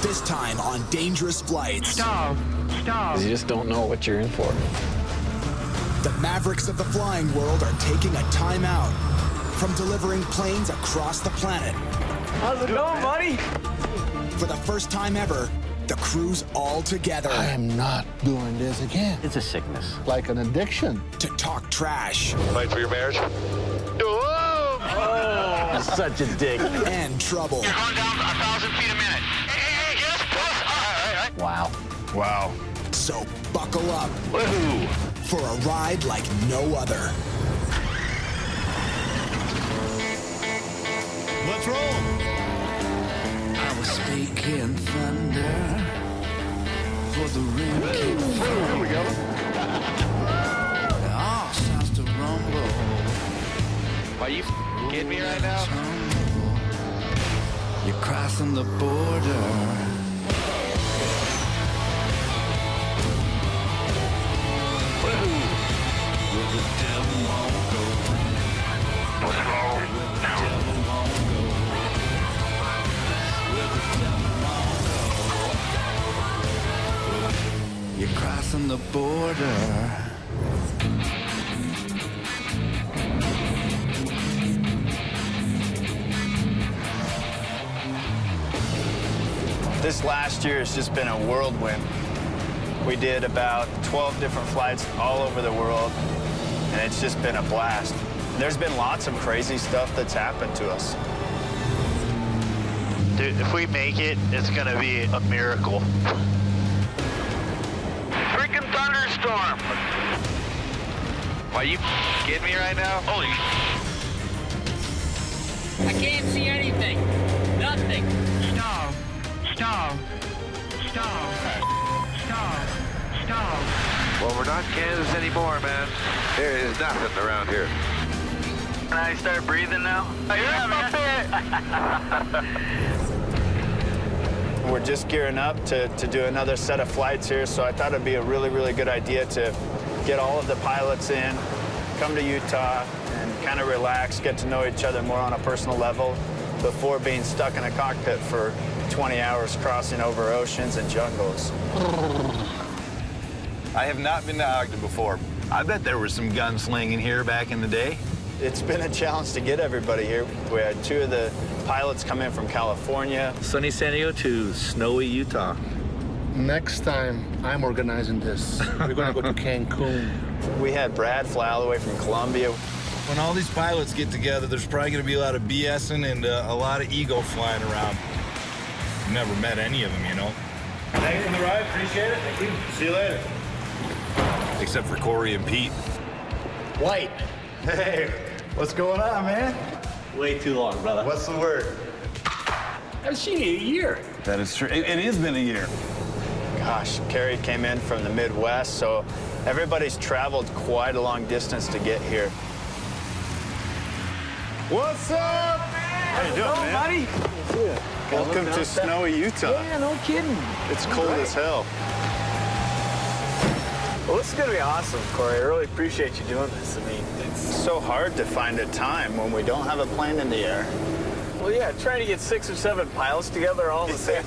This time on dangerous flights. Stop. Stop. You just don't know what you're in for. The Mavericks of the flying world are taking a timeout from delivering planes across the planet. How's it going, buddy? For the first time ever, the crew's all together. I am not doing this again. It's a sickness. Like an addiction. To talk trash. Fight for your marriage. Oh, such a dick. And trouble. You're going down 1,000 feet a minute. Hey, yes, boss. All right. Wow. Wow. So buckle up Woohoo! for a ride like no other. Let's roll. I was speaking thunder for the ring keep falling. Here we go. All sounds to rumble. Are you kidding me right now? You're crossing the border. Where the devil won't go. Slow. Devil won't go. Where the devil won't go. You're crossing the border. This last year has just been a whirlwind. We did about 12 different flights all over the world, and it's just been a blast. There's been lots of crazy stuff that's happened to us. Dude, if we make it, it's gonna be a miracle. Freaking thunderstorm! Are you kidding me right now? Holy. I can't see anything. Nothing. Stop. Stop. Stop. Stop. Stop. Well, we're not Kansas anymore, man. There is nothing around here. Can I start breathing now? Yeah, man. We're just gearing up to do another set of flights here, so I thought it'd be a really, really good idea to get all of the pilots in, come to Utah, and kind of relax, get to know each other more on a personal level before being stuck in a cockpit for 20 hours crossing over oceans and jungles. I have not been to Ogden before. I bet there was some gunslinging here back in the day. It's been a challenge to get everybody here. We had two of the pilots come in from California. Sunny San Diego to snowy Utah. Next time, I'm organizing this. We're going to go to Cancun. We had Brad fly all the way from Colombia. When all these pilots get together, there's probably going to be a lot of BSing and a lot of ego flying around. Never met any of them, you know. Thanks for the ride. Appreciate it. Thank you. See you later. Except for Corey and Pete. White. Hey, what's going on, man? Way too long, brother. What's the word? I haven't seen you in a year. That is true. It has been a year. Gosh, Carrie came in from the Midwest, so everybody's traveled quite a long distance to get here. What's up? How you doing, man? Buddy. Welcome to snowy Utah. Yeah, no kidding. It's cold as hell. Well, this is gonna be awesome, Corey. I really appreciate you doing this. I mean, It's so hard to find a time when we don't have a plane in the air. well, yeah, trying to get 6 or 7 pilots together all in the same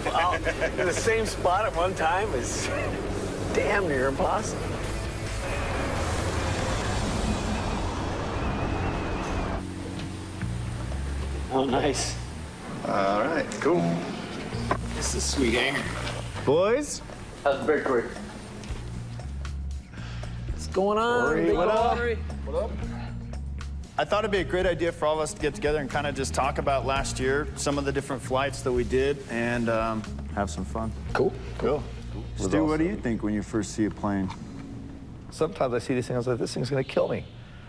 in the same spot at one time is damn near impossible. Oh, nice. All right, cool. This is a sweet hangar. Boys? How's Victory? What's going on? Corey, Big what up? Corey? I thought it'd be a great idea for all of us to get together and kind of just talk about last year, some of the different flights that we did, and have some fun. Cool. Cool. Stu, what do you think when you first see a plane? Sometimes I see these things, I was like, this thing's going to kill me.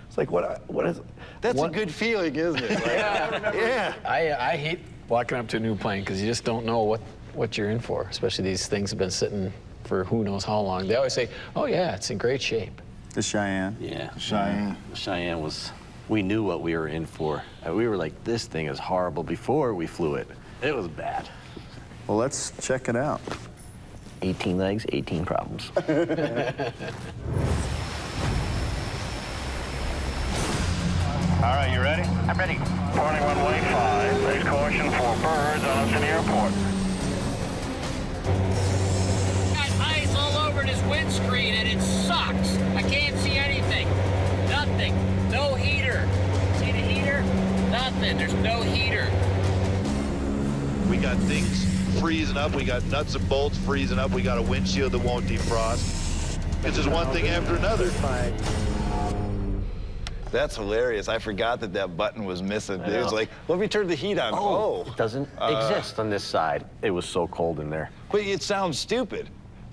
It's like, what is... That's a good feeling, isn't it? Yeah. I hate walking up to a new plane because you just don't know what you're in for, especially these things have been sitting for who knows how long. They always say, oh, yeah, it's in great shape. The Cheyenne. Yeah. Cheyenne. Cheyenne was, we knew what we were in for. We were like, this thing is horrible before we flew it. It was bad. Well, let's check it out. 18 legs, 18 problems. All right, you ready? I'm ready. Warning runway 5. Raise caution for birds on us in the airport. over this windscreen and it sucks. I can't see anything. Nothing. No heater. See the heater? Nothing. There's no heater. We got things freezing up. We got nuts and bolts freezing up. We got a windshield that won't defrost. It's just one thing after another. That's hilarious. I forgot that that button was missing. It was like, let me turn the heat on. Oh. It doesn't exist on this side. It was so cold in there. But it sounds stupid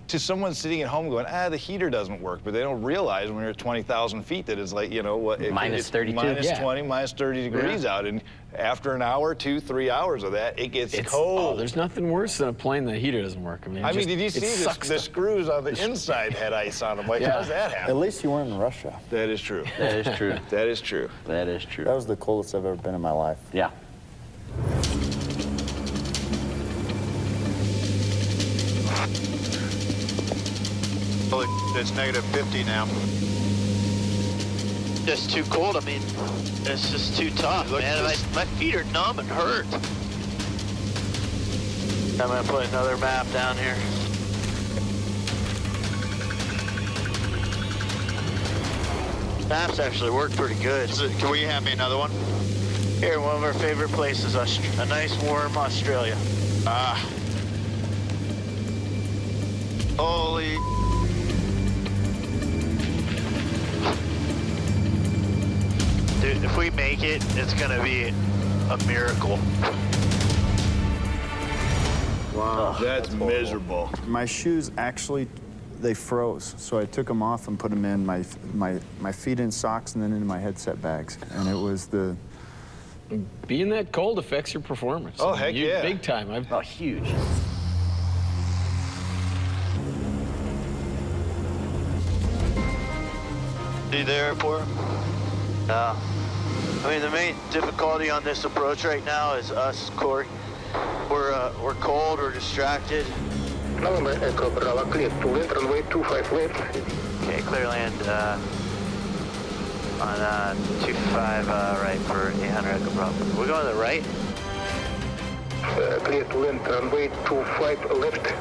to someone sitting at home going, the heater doesn't work. But they don't realize when you're at 20,000 feet that it's like, you know, what? Minus 32. Minus 20, minus 30 degrees out. And after an hour, 2, 3 hours of that, it gets cold. Oh, there's nothing worse than a plane that heater doesn't work. I mean, did you see the screws on the inside had ice on them? Like, how does that happen? At least you weren't in Russia. That is true. That is true. That is true. That is true. That was the coldest I've ever been in my life. Yeah. Holy, it's negative 50 now. Just too cold. I mean, it's just too tough, man. My feet are numb and hurt. I'm gonna put another map down here. Maps actually work pretty good. Can we have me another one? Here, one of our favorite places, a nice warm Australia. Holy. Dude, if we make it, it's gonna be a miracle. Wow, that's miserable. My shoes actually, they froze. So I took them off and put them in my feet in socks and then into my headset bags. And it was the... Being that cold affects your performance. Oh, heck yeah. Big time. Oh, huge. See the airport? I mean, the main difficulty on this approach right now is us, Corey. We're cold, we're distracted. Echo Bravo, clear to land, runway 25 left. Okay, clear land on 25 right for 800 Echo Bravo. We're going to the right? Clear to land, runway 25 left.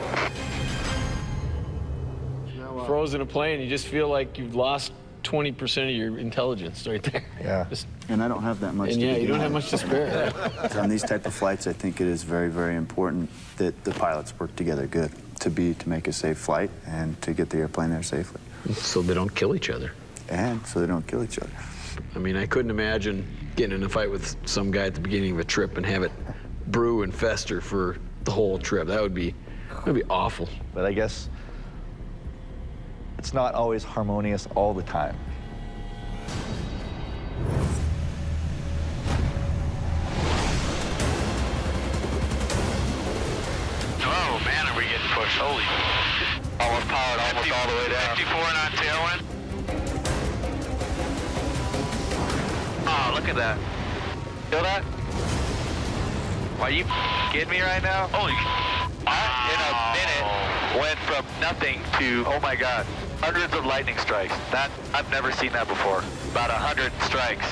Frozen a plane, you just feel like you've lost 20% of your intelligence right there. Yeah. And I don't have that much to yeah, begin you don't have with. much to spare. On these type of flights, I think it is very, very important that the pilots work together good to make a safe flight and to get the airplane there safely. So they don't kill each other. And so they don't kill each other. I mean, I couldn't imagine getting in a fight with some guy at the beginning of a trip and have it brew and fester for the whole trip. That would be awful. But I guess it's not always harmonious all the time. Oh man, are we getting pushed? Holy. Almost powered almost all the way down. 54 on tailwind. Oh, look at that. Feel that? Are you kidding me right now? Holy. In a minute, went from nothing to, oh my God, hundreds of lightning strikes. That, I've never seen that before. About 100 strikes.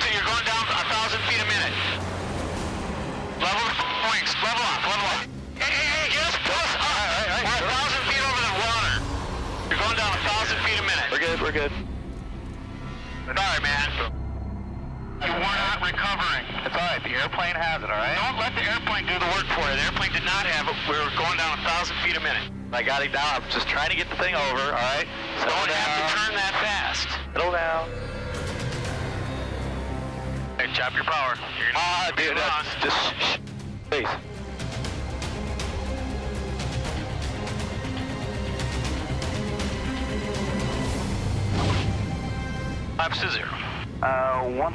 You're going down 1,000 feet a minute. Level wings, level off. Hey, get us close up. All right. We're 1,000 feet over the water. You're going down 1,000 feet a minute. We're good. Sorry, man. We're not recovering. It's all right, the airplane has it, all right? Don't let the airplane do the work for you. The airplane did not have it. We were going down 1,000 feet a minute. I got it down. I'm just trying to get the thing over, all right? Don't have to turn that fast. Settle down. Hey, chop your power. Dude, that's just please. Flaps to 0. 1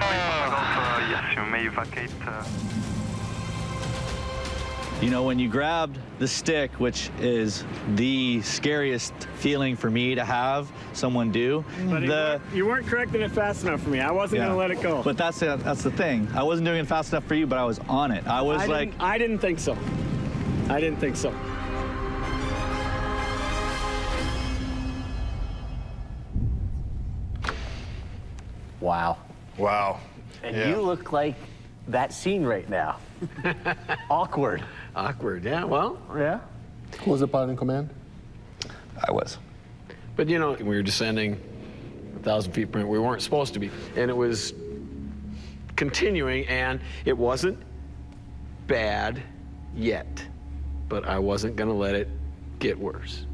yes, you may vacate. You know, when you grabbed the stick, which is the scariest feeling for me to have someone do. But you weren't correcting it fast enough for me. I wasn't going to let it go. But that's the thing. I wasn't doing it fast enough for you, but I was on it. I didn't think so. I didn't think so. Wow. Wow. And Yeah. you look like that scene right now. Awkward. Awkward, yeah, well. Yeah. Who was the pilot in command? I was. But you know, we were descending 1,000 feet per minute. We weren't supposed to be. And it was continuing, and it wasn't bad yet. But I wasn't going to let it get worse.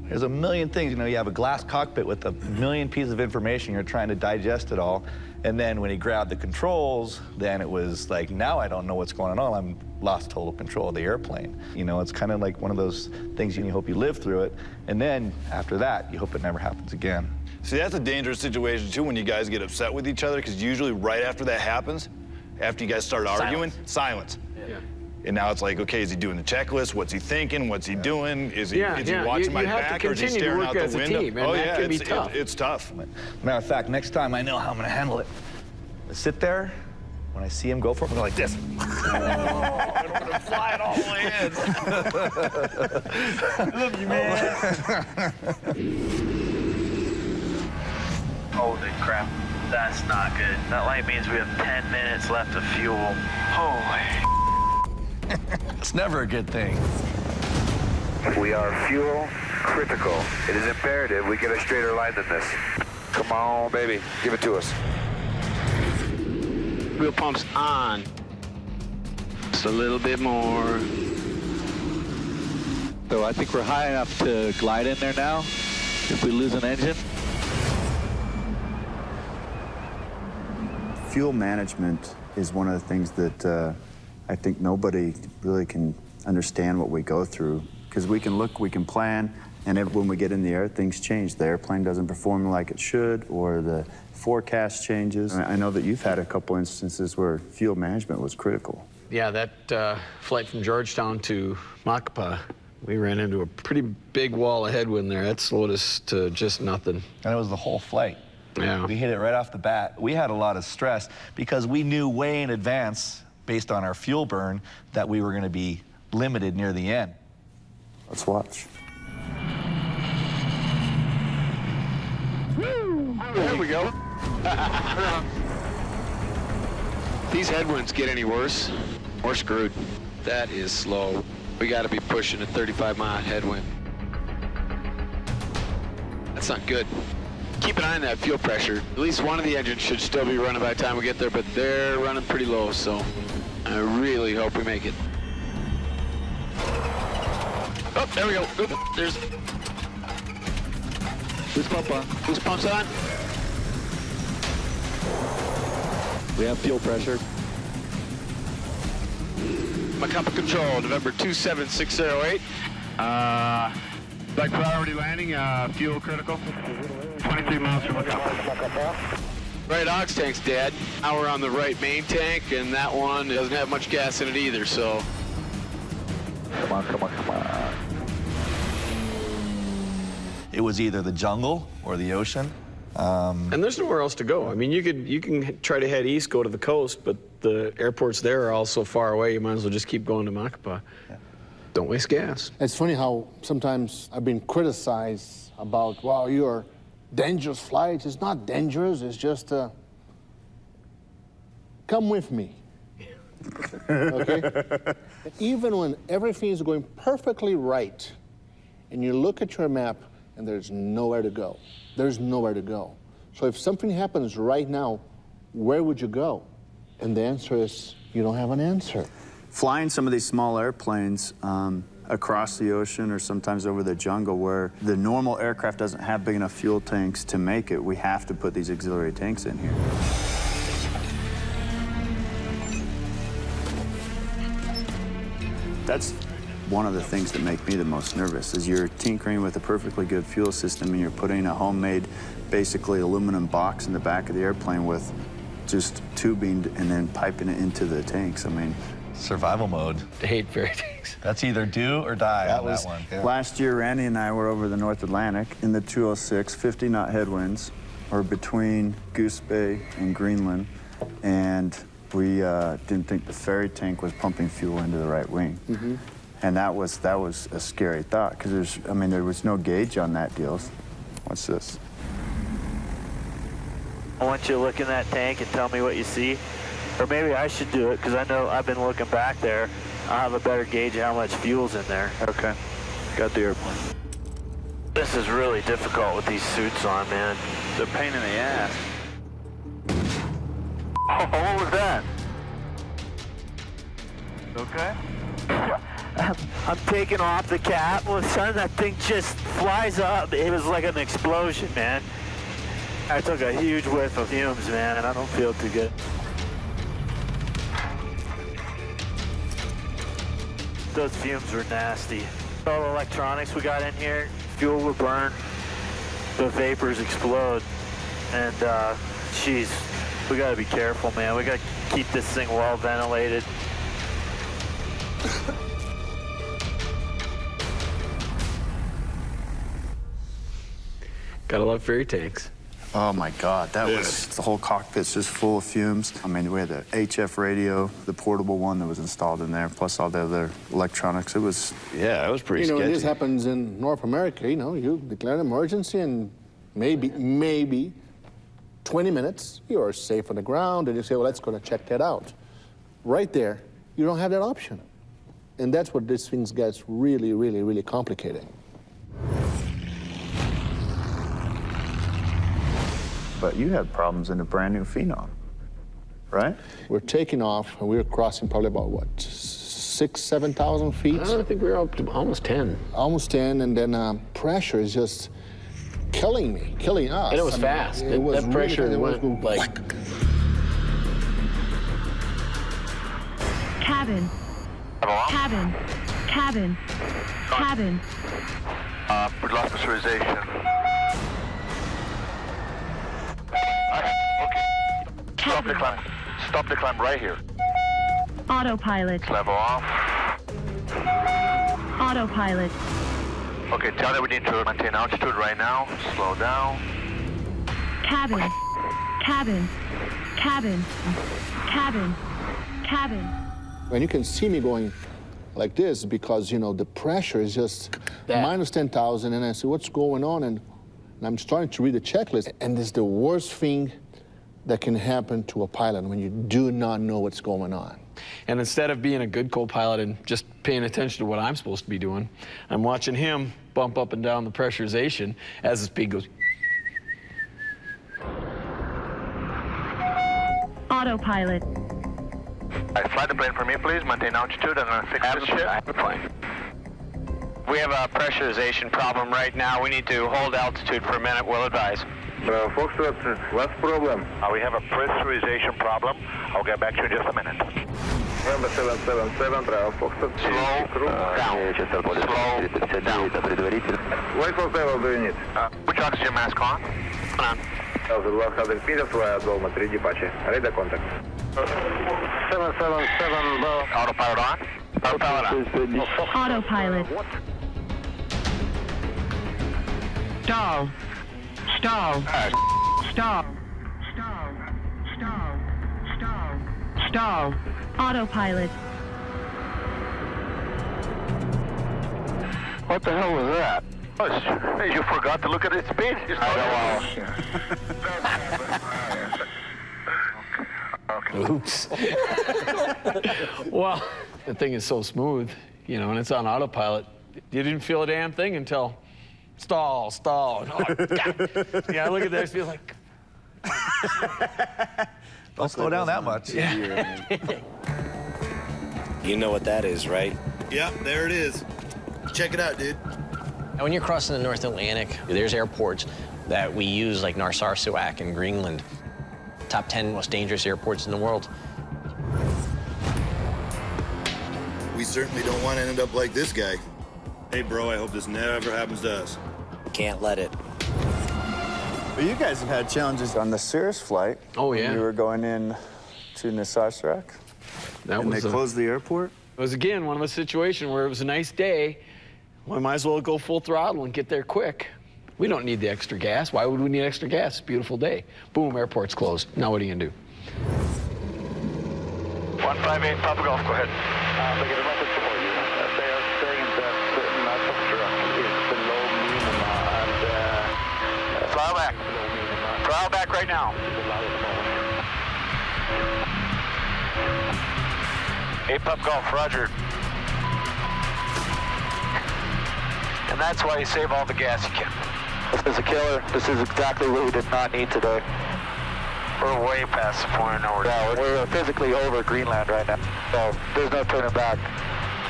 There's a million things. You know, you have a glass cockpit with a million pieces of information. You're trying to digest it all. And then when he grabbed the controls, then it was like, now I don't know what's going on. I'm lost total control of the airplane. You know, it's kind of like one of those things you hope you live through it. And then after that, you hope it never happens again. See, that's a dangerous situation, too, when you guys get upset with each other, because usually right after that happens, after you guys start arguing, silence. Yeah. And now it's like, okay, is he doing the checklist? What's he thinking? What's he doing? Is he watching my back, or is he staring out the window? Oh, yeah, it's tough. It's tough. Matter of fact, next time I know how I'm going to handle it. I sit there. When I see him go for it, I'm going to go like this. I don't want to fly it all the way in. Love you, man. Holy crap. That's not good. That light means we have 10 minutes left of fuel. Holy. It's never a good thing. We are fuel critical. It is imperative we get a straighter line than this. Come on, baby. Give it to us. Wheel pumps on. Just a little bit more. So I think we're high enough to glide in there now. If we lose an engine. Fuel management is one of the things that I think nobody really can understand what we go through. Because we can look, we can plan, and when we get in the air, things change. The airplane doesn't perform like it should, or the forecast changes. I know that you've had a couple instances where fuel management was critical. Yeah, that flight from Georgetown to Macapa, we ran into a pretty big wall of headwind there. That slowed us to just nothing. And it was the whole flight. Yeah. We hit it right off the bat. We had a lot of stress because we knew way in advance, based on our fuel burn, that we were going to be limited near the end. Let's watch. There we go. These headwinds get any worse, we're screwed. That is slow. We got to be pushing a 35-mile headwind. That's not good. Keep an eye on that fuel pressure. At least one of the engines should still be running by the time we get there, but they're running pretty low, so I really hope we make it. Oh, there we go. Oop, there's... Boost pump on. Boost pumps on. We have fuel pressure. Macapa control, November 27608. Like priority landing, fuel critical. 23 miles from Macapa. Right aux tank's dead. Now we're on the right main tank, and that one doesn't have much gas in it either, so... Come on, come on, come on. It was either the jungle or the ocean. And there's nowhere else to go. I mean, you can try to head east, go to the coast, but the airports there are all so far away, you might as well just keep going to Macapa. Yeah. Don't waste gas. It's funny how sometimes I've been criticized about, wow, you're dangerous flights. It's not dangerous, it's just, come with me. Okay? Even when everything is going perfectly right, and you look at your map, and there's nowhere to go. There's nowhere to go. So if something happens right now, where would you go? And the answer is, you don't have an answer. Flying some of these small airplanes across the ocean or sometimes over the jungle where the normal aircraft doesn't have big enough fuel tanks to make it, we have to put these auxiliary tanks in here. That's one of the things that make me the most nervous is you're tinkering with a perfectly good fuel system and you're putting a homemade, basically aluminum box in the back of the airplane with just tubing and then piping it into the tanks. I mean, survival mode. I hate ferry tanks. That's either do or die on that one. Yeah. Last year, Randy and I were over the North Atlantic in the 206, 50-knot headwinds, or between Goose Bay and Greenland, and we didn't think the ferry tank was pumping fuel into the right wing. Mm-hmm. And that was a scary thought because there was no gauge on that deal. What's this? I want you to look in that tank and tell me what you see. Or maybe I should do it, because I know I've been looking back there. I'll have a better gauge of how much fuel's in there. Okay. Got the airplane. This is really difficult with these suits on, man. They're a pain in the ass. Oh, what was that? Okay. I'm taking off the cap. All of a sudden, that thing just flies up. It was like an explosion, man. I took a huge whiff of fumes, man, and I don't feel too good. Those fumes were nasty. All the electronics we got in here, fuel will burn, the vapors explode, and geez, we gotta be careful, man. We gotta keep this thing well ventilated. Gotta love Ferry tanks. Oh my God, that was, the whole cockpit's just full of fumes. I mean, we had the HF radio, the portable one that was installed in there, plus all the other electronics. It was, yeah, it was pretty You know, sketchy. this happens in North America, you know, you declare an emergency and maybe 20 minutes, you're safe on the ground, and you say, well, let's go to check that out. Right there, you don't have that option. And that's what these things gets really, really, really complicated. but you had problems in a brand new Phenom, right? We're taking off, and we were crossing probably about, what, 6,000, 7,000 feet? I think we were up to almost 10. Almost 10, and then pressure is just killing me, killing us. And it was fast. It was that pressure really, went like... Cabin. Cabin. Cabin. Cabin. We lost pressurization. Okay. Stop the climb. Stop the climb right here. Autopilot. Level off. Autopilot. Okay, tell them we need to maintain altitude right now. Slow down. Cabin. Cabin. Cabin. Cabin. Cabin. And you can see me going like this because, you know, the pressure is just minus 10,000. And I say, what's going on? And I'm starting to read the checklist. And it's the worst thing that can happen to a pilot when you do not know what's going on. And instead of being a good co-pilot and just paying attention to what I'm supposed to be doing, I'm watching him bump up and down the pressurization as the speed goes. Autopilot. All right, fly the plane for me, please. Maintain altitude. I'm going to fix this ship. We have a pressurization problem right now. We need to hold altitude for a minute. We'll advise. Foxtrot, what's the problem? We have a pressurization problem. I'll get back to you in just a minute. Number 777, Bravo Foxtrot. Slow down. Slow down. What level do you need? Which oxygen mask on? On. 1,200 meters, via Dolma 3D Pache. Radar contact. 777, Autopilot on? Autopilot on. Autopilot. Stall. Stall. Stall. Stall. Stall. Stall. Stall. Autopilot. What the hell was that? Oh, you forgot to look at its speed. Oops. Well, the thing is so smooth, you know, and it's on autopilot. You didn't feel a damn thing until stall, stall. Oh, God. Yeah, I look at that, it feels like. Don't slow down that much. Yeah. You know what that is, right? Yep, there it is. Check it out, dude. And when you're crossing the North Atlantic, there's airports that we use, like Narsarsuaq in Greenland. Top 10 most dangerous airports in the world. We certainly don't want to end up like this guy. Hey, bro, I hope this never happens to us. Can't let it. But you guys have had challenges on the Cirrus flight. Oh, yeah. When you were going in to Narsarsuaq. And they closed the airport? It was, again, one of a situation where it was a nice day. We might as well go full throttle and get there quick. We don't need the extra gas. Why would we need extra gas? It's a beautiful day. Boom, airport's closed. Now what are you gonna do? 158, Papa Golf, go ahead. They get a message for you. They are saying that temperature is below minimum and... Throttle back. Throttle back right now. Pup Golf, roger. And that's why you save all the gas you can. This is a killer. This is exactly what we did not need today. We're way past the point of yeah, we're physically over Greenland right now, so there's no turning back.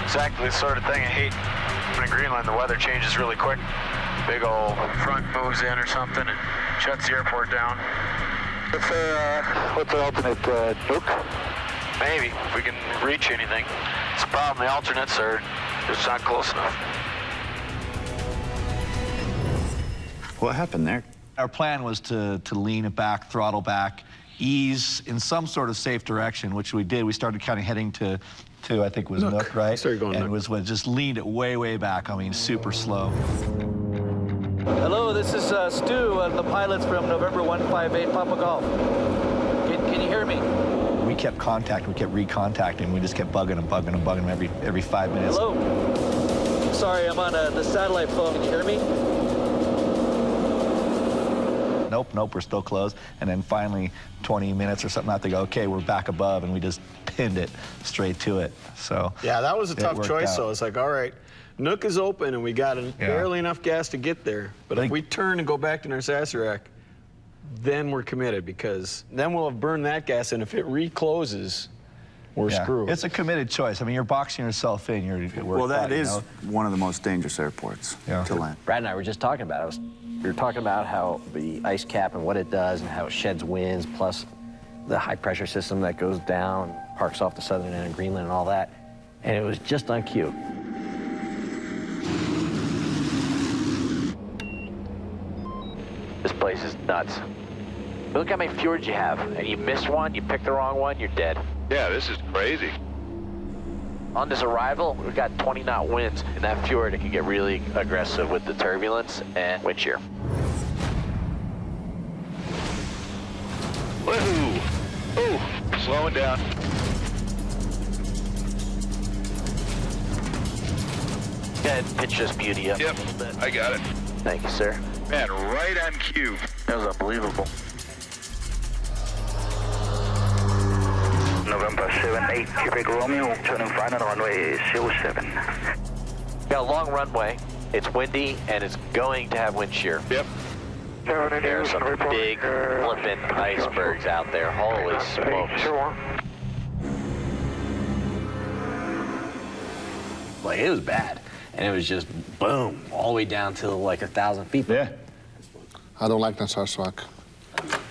Exactly the sort of thing I hate. When in Greenland, the weather changes really quick. Big old front moves in or something and shuts the airport down. What's the alternate nuke? Maybe, if we can reach anything. It's a problem, the alternates are just not close enough. What happened there? Our plan was to lean it back, throttle back, ease in some sort of safe direction, which we did. We started kind of heading to I think it was Nook, right? Started going and Nook. it was what just leaned it way back. I mean, super slow. Hello, this is Stu, the pilots from November 158 Papa Golf. Can you hear me? We kept contacting, we kept recontacting. We just kept bugging them every 5 minutes. Hello? Sorry, I'm on the satellite phone. Can you hear me? Nope, we're still closed. And then finally, 20 minutes or something out, they go, okay, we're back above, and we just pinned it straight to it. So yeah, that was a tough choice, out. though. It's like, all right, Nook is open, and we got barely enough gas to get there. But if we turn and go back to Narsarsuaq, then we're committed, because then we'll have burned that gas, and if it recloses, we're screwed. It's a committed choice. I mean, you're boxing yourself in. Well, that is one of the most dangerous airports to land. Brad and I were just talking about it. We were talking about how the ice cap and what it does and how it sheds winds, plus the high pressure system that goes down, parks off the southern end of Greenland and all that. And it was just on cue. This place is nuts. Look how many fjords you have, and you miss one, you pick the wrong one, you're dead. Yeah, this is crazy. On this arrival, we've got 20-knot winds. In that fjord, it can get really aggressive with the turbulence and wind shear. Woohoo! Oh, slowing down. Go ahead and pitch this beauty up a little bit. I got it. Thank you, sir. Man, right on cue. That was unbelievable. November 78, Quebec Romeo, turning final runway 07. Got a long runway. It's windy, and it's going to have wind shear. Yep. There are some big flippin' icebergs out there. Holy smokes. Like, it was bad. And it was just boom, all the way down to like 1,000 feet. Yeah. I don't like Narsarsuaq.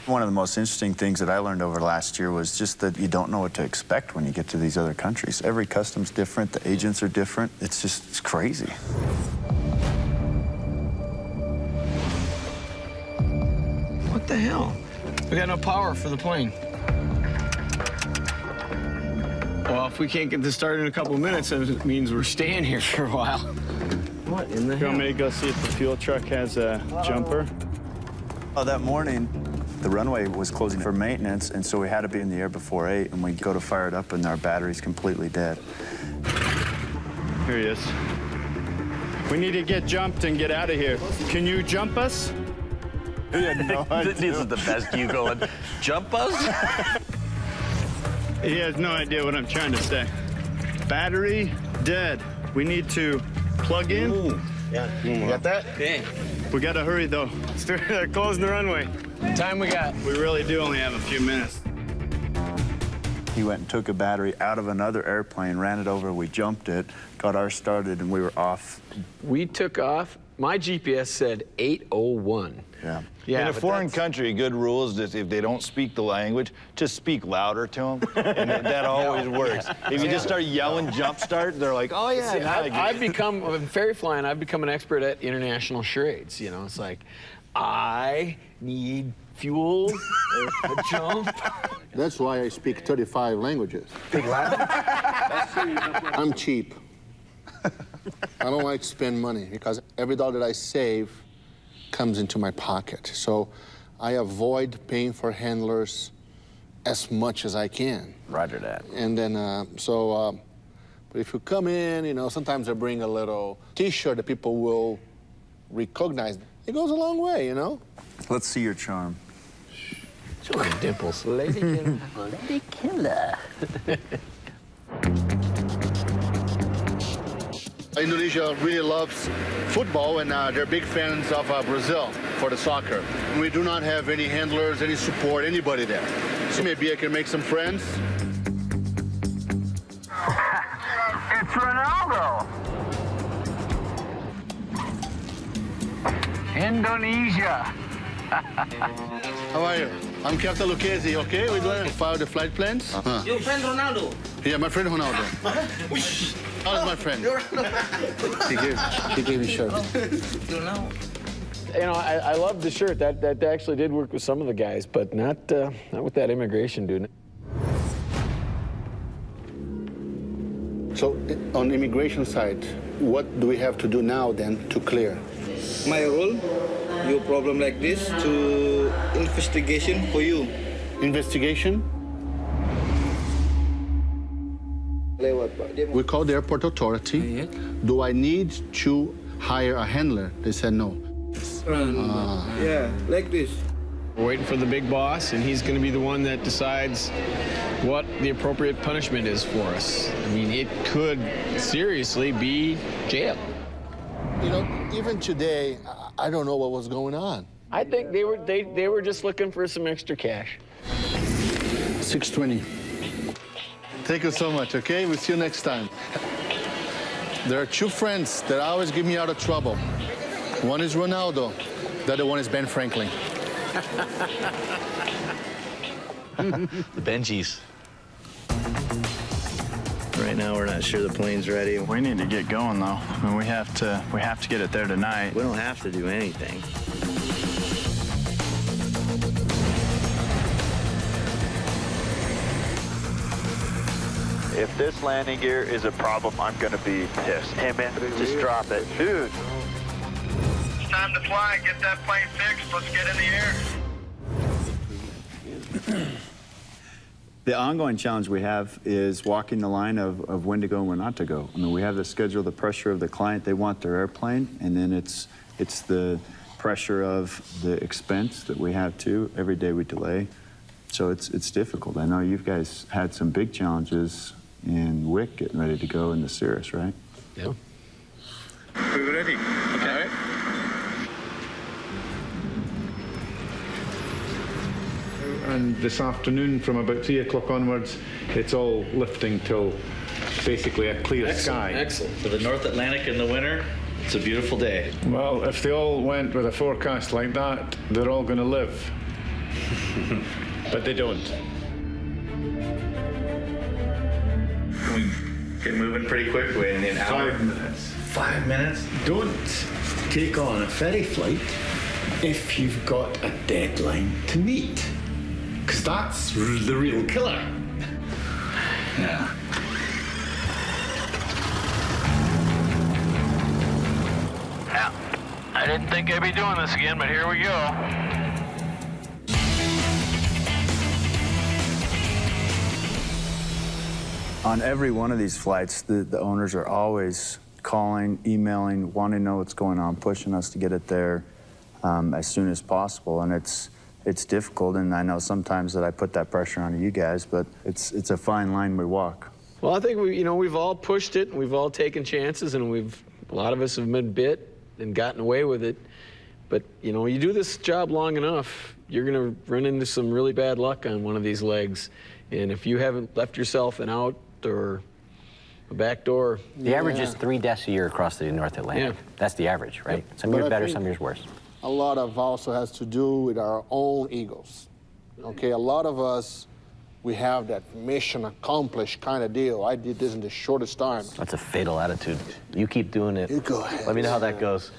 One of the most interesting things that I learned over last year was just that you don't know what to expect when you get to these other countries. Every custom's different, the agents are different. It's crazy. What the hell? We got no power for the plane. Well, if we can't get this started in a couple of minutes, it means we're staying here for a while. What in the hell? You want me to go see if the fuel truck has a jumper? Oh, that morning, the runway was closing for maintenance, and so we had to be in the air before 8, and we go to fire it up, and our battery's completely dead. Here he is. We need to get jumped and get out of here. Can you jump us? Yeah, no, This is the best you going, jump us? He has no idea what I'm trying to say. Battery dead. We need to plug in. Ooh. Yeah, you got that? Yeah. We gotta hurry though. They're closing the runway. Time we got. We really do only have a few minutes. He went and took a battery out of another airplane, ran it over, we jumped it, got ours started, and we were off. We took off. My GPS said 8:01. Yeah. In a foreign country, a good rule is that if they don't speak the language, just speak louder to them, and that always works. If you just start yelling jump start, they're like, oh yeah. See, now I get I've it. become, in ferry flying, I've become an expert at international charades. You know, it's like, I need fuel, a jump. That's why I speak 35 languages. I'm cheap. I don't like to spend money because every dollar that I save comes into my pocket. So I avoid paying for handlers as much as I can. Roger that. And then, but if you come in, you know, sometimes I bring a little T-shirt that people will recognize. It goes a long way, you know? Let's see your charm. Show me dimples. Lady killer. Lady killer. Indonesia really loves football, and they're big fans of Brazil for the soccer. We do not have any handlers, any support, anybody there. So maybe I can make some friends. It's Ronaldo. Indonesia. How are you? I'm Captain Lucchesi, okay? We're going to file the flight plans. Your friend Ronaldo. Yeah, my friend Ronaldo. How's my friend? He gave me a shirt. You know, I love the shirt. That actually did work with some of the guys, but not with that immigration dude. So on the immigration side, what do we have to do now then to clear? My role, your problem like this, to investigation for you. Investigation? We called the airport authority. Do I need to hire a handler? They said no. Yeah, like this. We're waiting for the big boss, and he's going to be the one that decides what the appropriate punishment is for us. I mean, it could seriously be jail. You know, even today, I don't know what was going on. I think they were just looking for some extra cash. 620. Thank you so much, okay? We'll see you next time. There are two friends that always get me out of trouble. One is Ronaldo, the other one is Ben Franklin. The Benjis. Right now, we're not sure the plane's ready. We need to get going, though. I mean, we have to get it there tonight. We don't have to do anything. If this landing gear is a problem, I'm gonna be pissed. Hey man, just drop it. Dude. It's time to fly. Get that plane fixed. Let's get in the air. The ongoing challenge we have is walking the line of when to go and when not to go. I mean, we have the schedule, the pressure of the client. They want their airplane, and then it's the pressure of the expense that we have too. Every day we delay, so it's difficult. I know you guys had some big challenges in Wick getting ready to go in the Cirrus, right? Yeah. We're ready. Okay. All right. And this afternoon, from about 3 o'clock onwards, it's all lifting till basically a clear sky. Excellent. For the North Atlantic in the winter, it's a beautiful day. Well, if they all went with a forecast like that, they're all going to live. But they don't. We get moving pretty quick. We're in an hour. 5 minutes. 5 minutes? Don't take on a ferry flight if you've got a deadline to meet, because that's the real killer. Yeah. Yeah. I didn't think I'd be doing this again, but here we go. On every one of these flights, the owners are always calling, emailing, wanting to know what's going on, pushing us to get it there as soon as possible. And it's difficult, and I know sometimes that I put that pressure on you guys, but it's a fine line we walk. Well, I think we've all pushed it, we've all taken chances, and a lot of us have been bit and gotten away with it. But you do this job long enough, you're going to run into some really bad luck on one of these legs. And if you haven't left yourself an out or a back door. The average is 3 deaths a year across the North Atlantic. Yeah. That's the average, right? Yep. Some years better, some years worse. A lot of also has to do with our own egos. Okay, a lot of us, we have that mission accomplished kind of deal. I did this in the shortest time. That's a fatal attitude. You keep doing it. You go ahead. Let me know how that goes.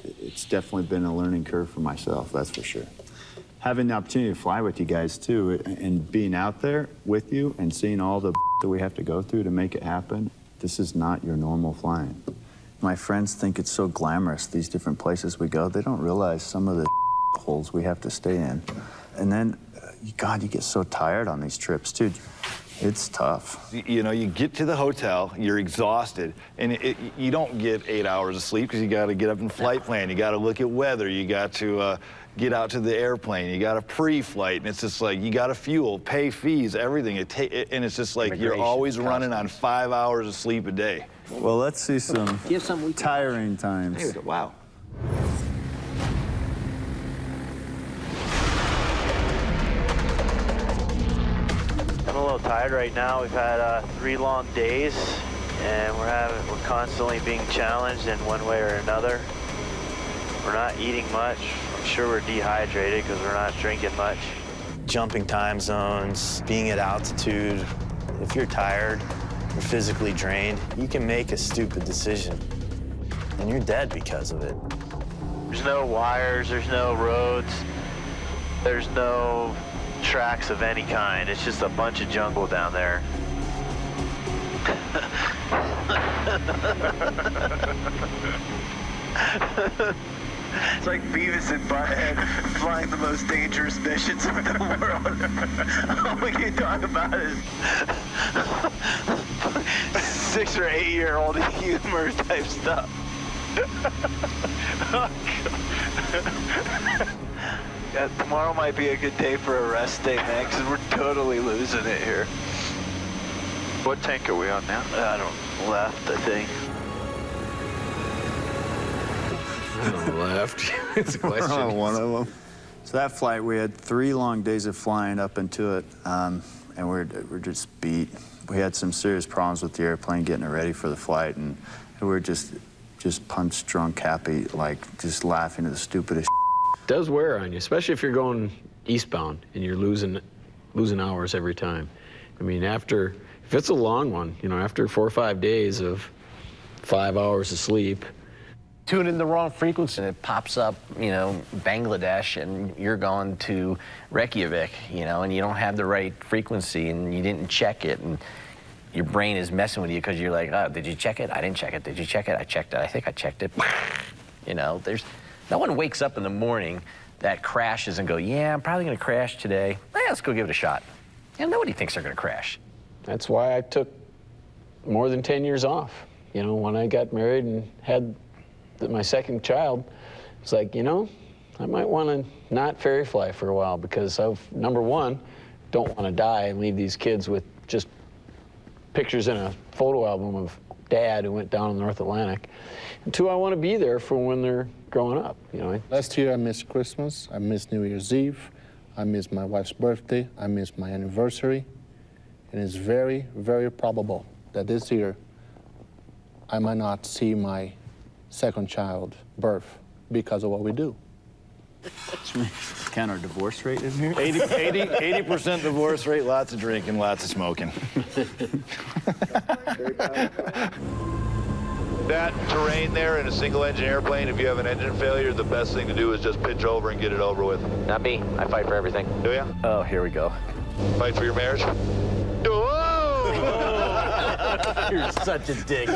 It's definitely been a learning curve for myself, that's for sure. Having the opportunity to fly with you guys too, and being out there with you and seeing all the that we have to go through to make it happen, this is not your normal flying. My friends think it's so glamorous, these different places we go. They don't realize some of the holes we have to stay in. And then, God, you get so tired on these trips too. It's tough. You know, you get to the hotel, you're exhausted, and you don't get 8 hours of sleep because you got to get up and flight plan. You got to look at weather. You got to get out to the airplane. You got to pre-flight, and it's just like you got to fuel, pay fees, everything. And it's just like you're always running on 5 hours of sleep a day. Well, let's see some tiring times. Wow. I'm a little tired right now. We've had 3 long days, and we're constantly being challenged in one way or another. We're not eating much. I'm sure we're dehydrated because we're not drinking much. Jumping time zones, being at altitude. If you're tired, you're physically drained, you can make a stupid decision, and you're dead because of it. There's no wires, there's no roads, there's no tracks of any kind. It's just a bunch of jungle down there. It's like Beavis and Butthead flying the most dangerous missions in the world. All we can talk about is 6 or 8 year old humor type stuff. Oh, God. Yeah, tomorrow might be a good day for a rest day, man, because we're totally losing it here. What tank are we on now? I don't left, I think. Left. It's a question. One of them. So that flight, we had 3 long days of flying up into it, and we're just beat. We had some serious problems with the airplane getting it ready for the flight, and we're just punch drunk, happy, like just laughing at the stupidest. It does wear on you, especially if you're going eastbound and you're losing hours every time. I mean, if it's a long one, you know, after 4 or 5 days of 5 hours of sleep. Tune in the wrong frequency and it pops up, you know, Bangladesh, and you're going to Reykjavik, you know, and you don't have the right frequency and you didn't check it, and your brain is messing with you because you're like, oh, did you check it? I didn't check it. Did you check it? I checked it. I think I checked it. You know, no one wakes up in the morning that crashes and go, yeah, I'm probably going to crash today. Let's go give it a shot. And nobody thinks they're going to crash. That's why I took more than 10 years off. You know, when I got married and had my second child, it's like, you know, I might want to not ferry fly for a while because number one, don't want to die and leave these kids with just pictures in a photo album of Dad who went down in the North Atlantic. And 2, I want to be there for when they're growing up, you know. Last year I missed Christmas, I missed New Year's Eve, I missed my wife's birthday, I missed my anniversary. And it's very, very probable that this year I might not see my second child birth because of what we do. Kind of divorce rate in here? 80% divorce rate, lots of drinking, lots of smoking. That terrain there in a single engine airplane, if you have an engine failure, the best thing to do is just pitch over and get it over with. Not me. I fight for everything. Do ya? Oh, here we go. Fight for your marriage? You're such a dick.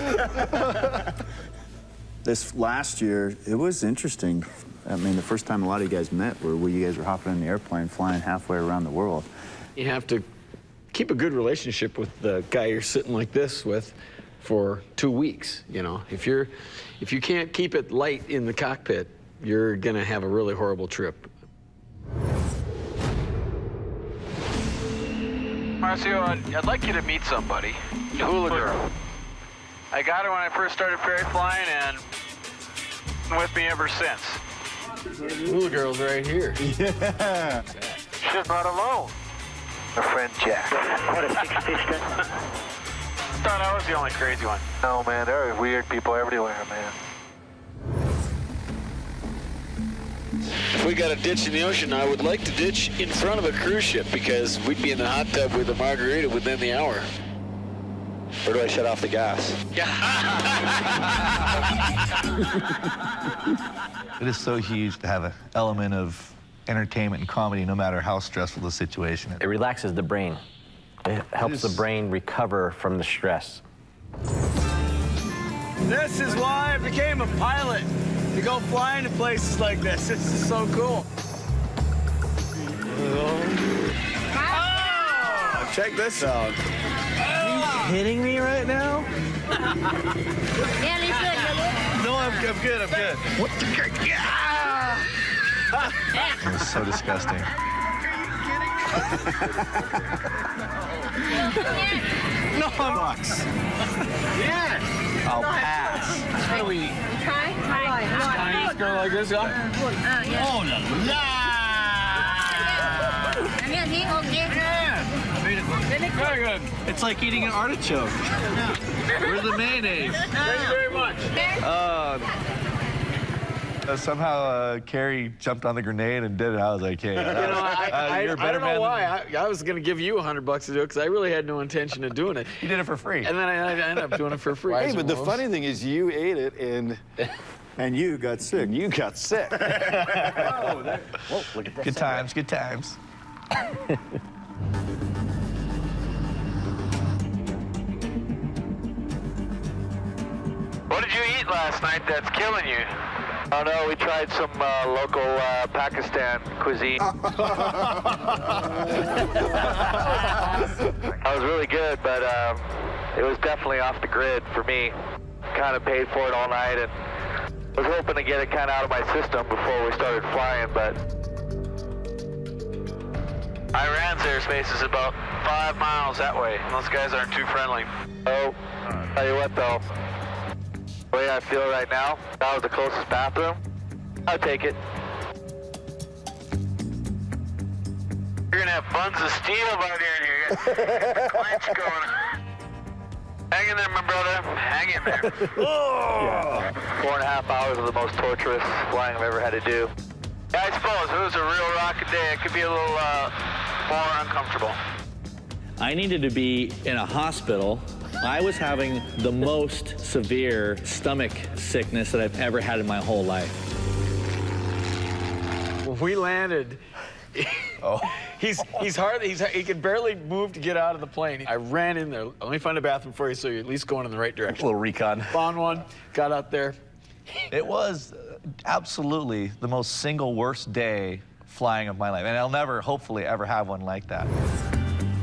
This last year, it was interesting. I mean, the first time a lot of you guys met where you guys were hopping in the airplane, flying halfway around the world. You have to keep a good relationship with the guy you're sitting like this with for 2 weeks, you know. If you can't keep it light in the cockpit, you're gonna have a really horrible trip. Marcio, I'd like you to meet somebody. Hula girl. I got her when I first started ferry flying and with me ever since. Hula girl's right here. Yeah. She's not alone. Her friend Jack. What a sister. Thought I was the only crazy one. No, man, there are weird people everywhere, man. If we got a ditch in the ocean, I would like to ditch in front of a cruise ship because we'd be in the hot tub with a margarita within the hour. Or do I shut off the gas? It is so huge to have an element of entertainment and comedy no matter how stressful the situation is. It relaxes the brain. It helps the brain recover from the stress. This is why I became a pilot, to go flying to places like this. This is so cool. Oh, Check this out. Are you kidding me right now? No, I'm good. What the heck? Yeah! That was so disgusting. No, bucks. Yeah. I'll pass. Really? Chinese girl like this, huh? Oh, la. Very good. It's like eating an artichoke. Where's the mayonnaise? Thank you very much. Somehow Carrie jumped on the grenade and did it. I was like, hey, You know, you're a I better don't know man why. I was going to give you $100 to do it because I really had no intention of doing it. You did it for free. And then I ended up doing it for free. Hey, but the funny thing is you ate it And you got sick. and you got sick. Whoa, look at that. Good times, good times. What did you eat last night that's killing you? Oh no, we tried some local Pakistan cuisine. That was really good, but it was definitely off the grid for me. Kind of paid for it all night and was hoping to get it kind of out of my system before we started flying, but Iran's airspace is about 5 miles that way. Those guys aren't too friendly. Oh, tell you what though. The way I feel right now, that was the closest bathroom. I'll take it. You're gonna have buns of steel out here in here. Clench going. Hang in there, my brother. Hang in there. Yeah. 4.5 hours of the most torturous flying I've ever had to do. Yeah, I suppose if it was a real rocket day, it could be a little more uncomfortable. I needed to be in a hospital. I was having the most severe stomach sickness that I've ever had in my whole life. When we landed, he could barely move to get out of the plane. I ran in there. Let me find a bathroom for you so you're at least going in the right direction. A little recon. Found one, got out there. It was absolutely the most single worst day flying of my life. And I'll never, hopefully, ever have one like that.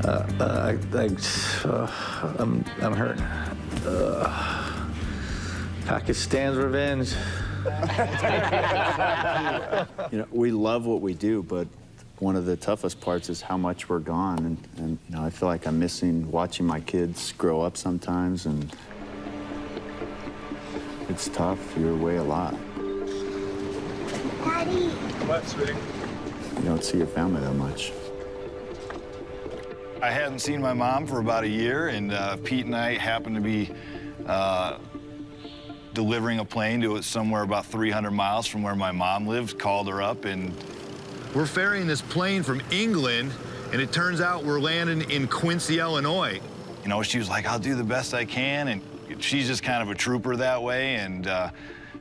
I'm hurt. Pakistan's revenge. You know, we love what we do, but one of the toughest parts is how much we're gone. And you know, I feel like I'm missing watching my kids grow up sometimes, and it's tough. You're away a lot. Daddy. What, sweetie? You don't see your family that much. I hadn't seen my mom for about a year, and Pete and I happened to be delivering a plane to somewhere about 300 miles from where my mom lived, called her up, and we're ferrying this plane from England, and it turns out we're landing in Quincy, Illinois. You know, she was like, I'll do the best I can, and she's just kind of a trooper that way, and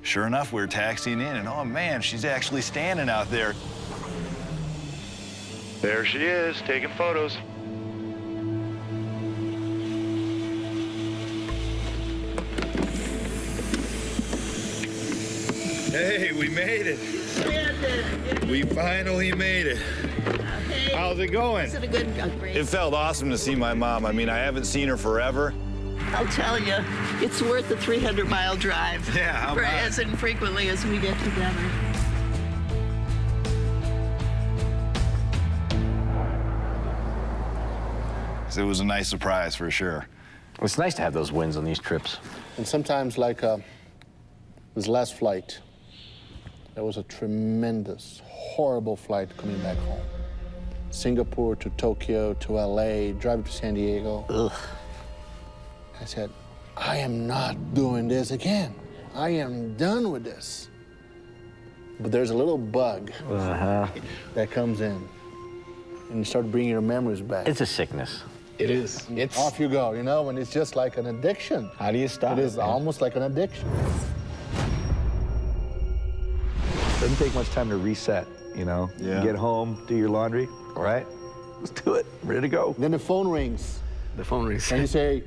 sure enough, we were taxiing in, and oh man, she's actually standing out there. There she is, taking photos. Hey, we made it. We finally made it. Okay. How's it going? Is it a good It felt awesome to see my mom. I mean, I haven't seen her forever. I'll tell you, it's worth the 300-mile drive. Yeah, how for about it? as infrequently as we get together. It was a nice surprise for sure. It's nice to have those wins on these trips. And sometimes, like this last flight, there was a tremendous, horrible flight coming back home. Singapore to Tokyo to LA, driving to San Diego. Ugh. I said, I am not doing this again. I am done with this. But there's a little bug that comes in, and you start bringing your memories back. It's a sickness. It is. It's off you go, you know, and it's just like an addiction. How do you stop it? It is almost like an addiction. Doesn't take much time to reset, you know? Yeah. Get home, do your laundry, all right? Let's do it, ready to go. Then the phone rings. The phone rings. And you say,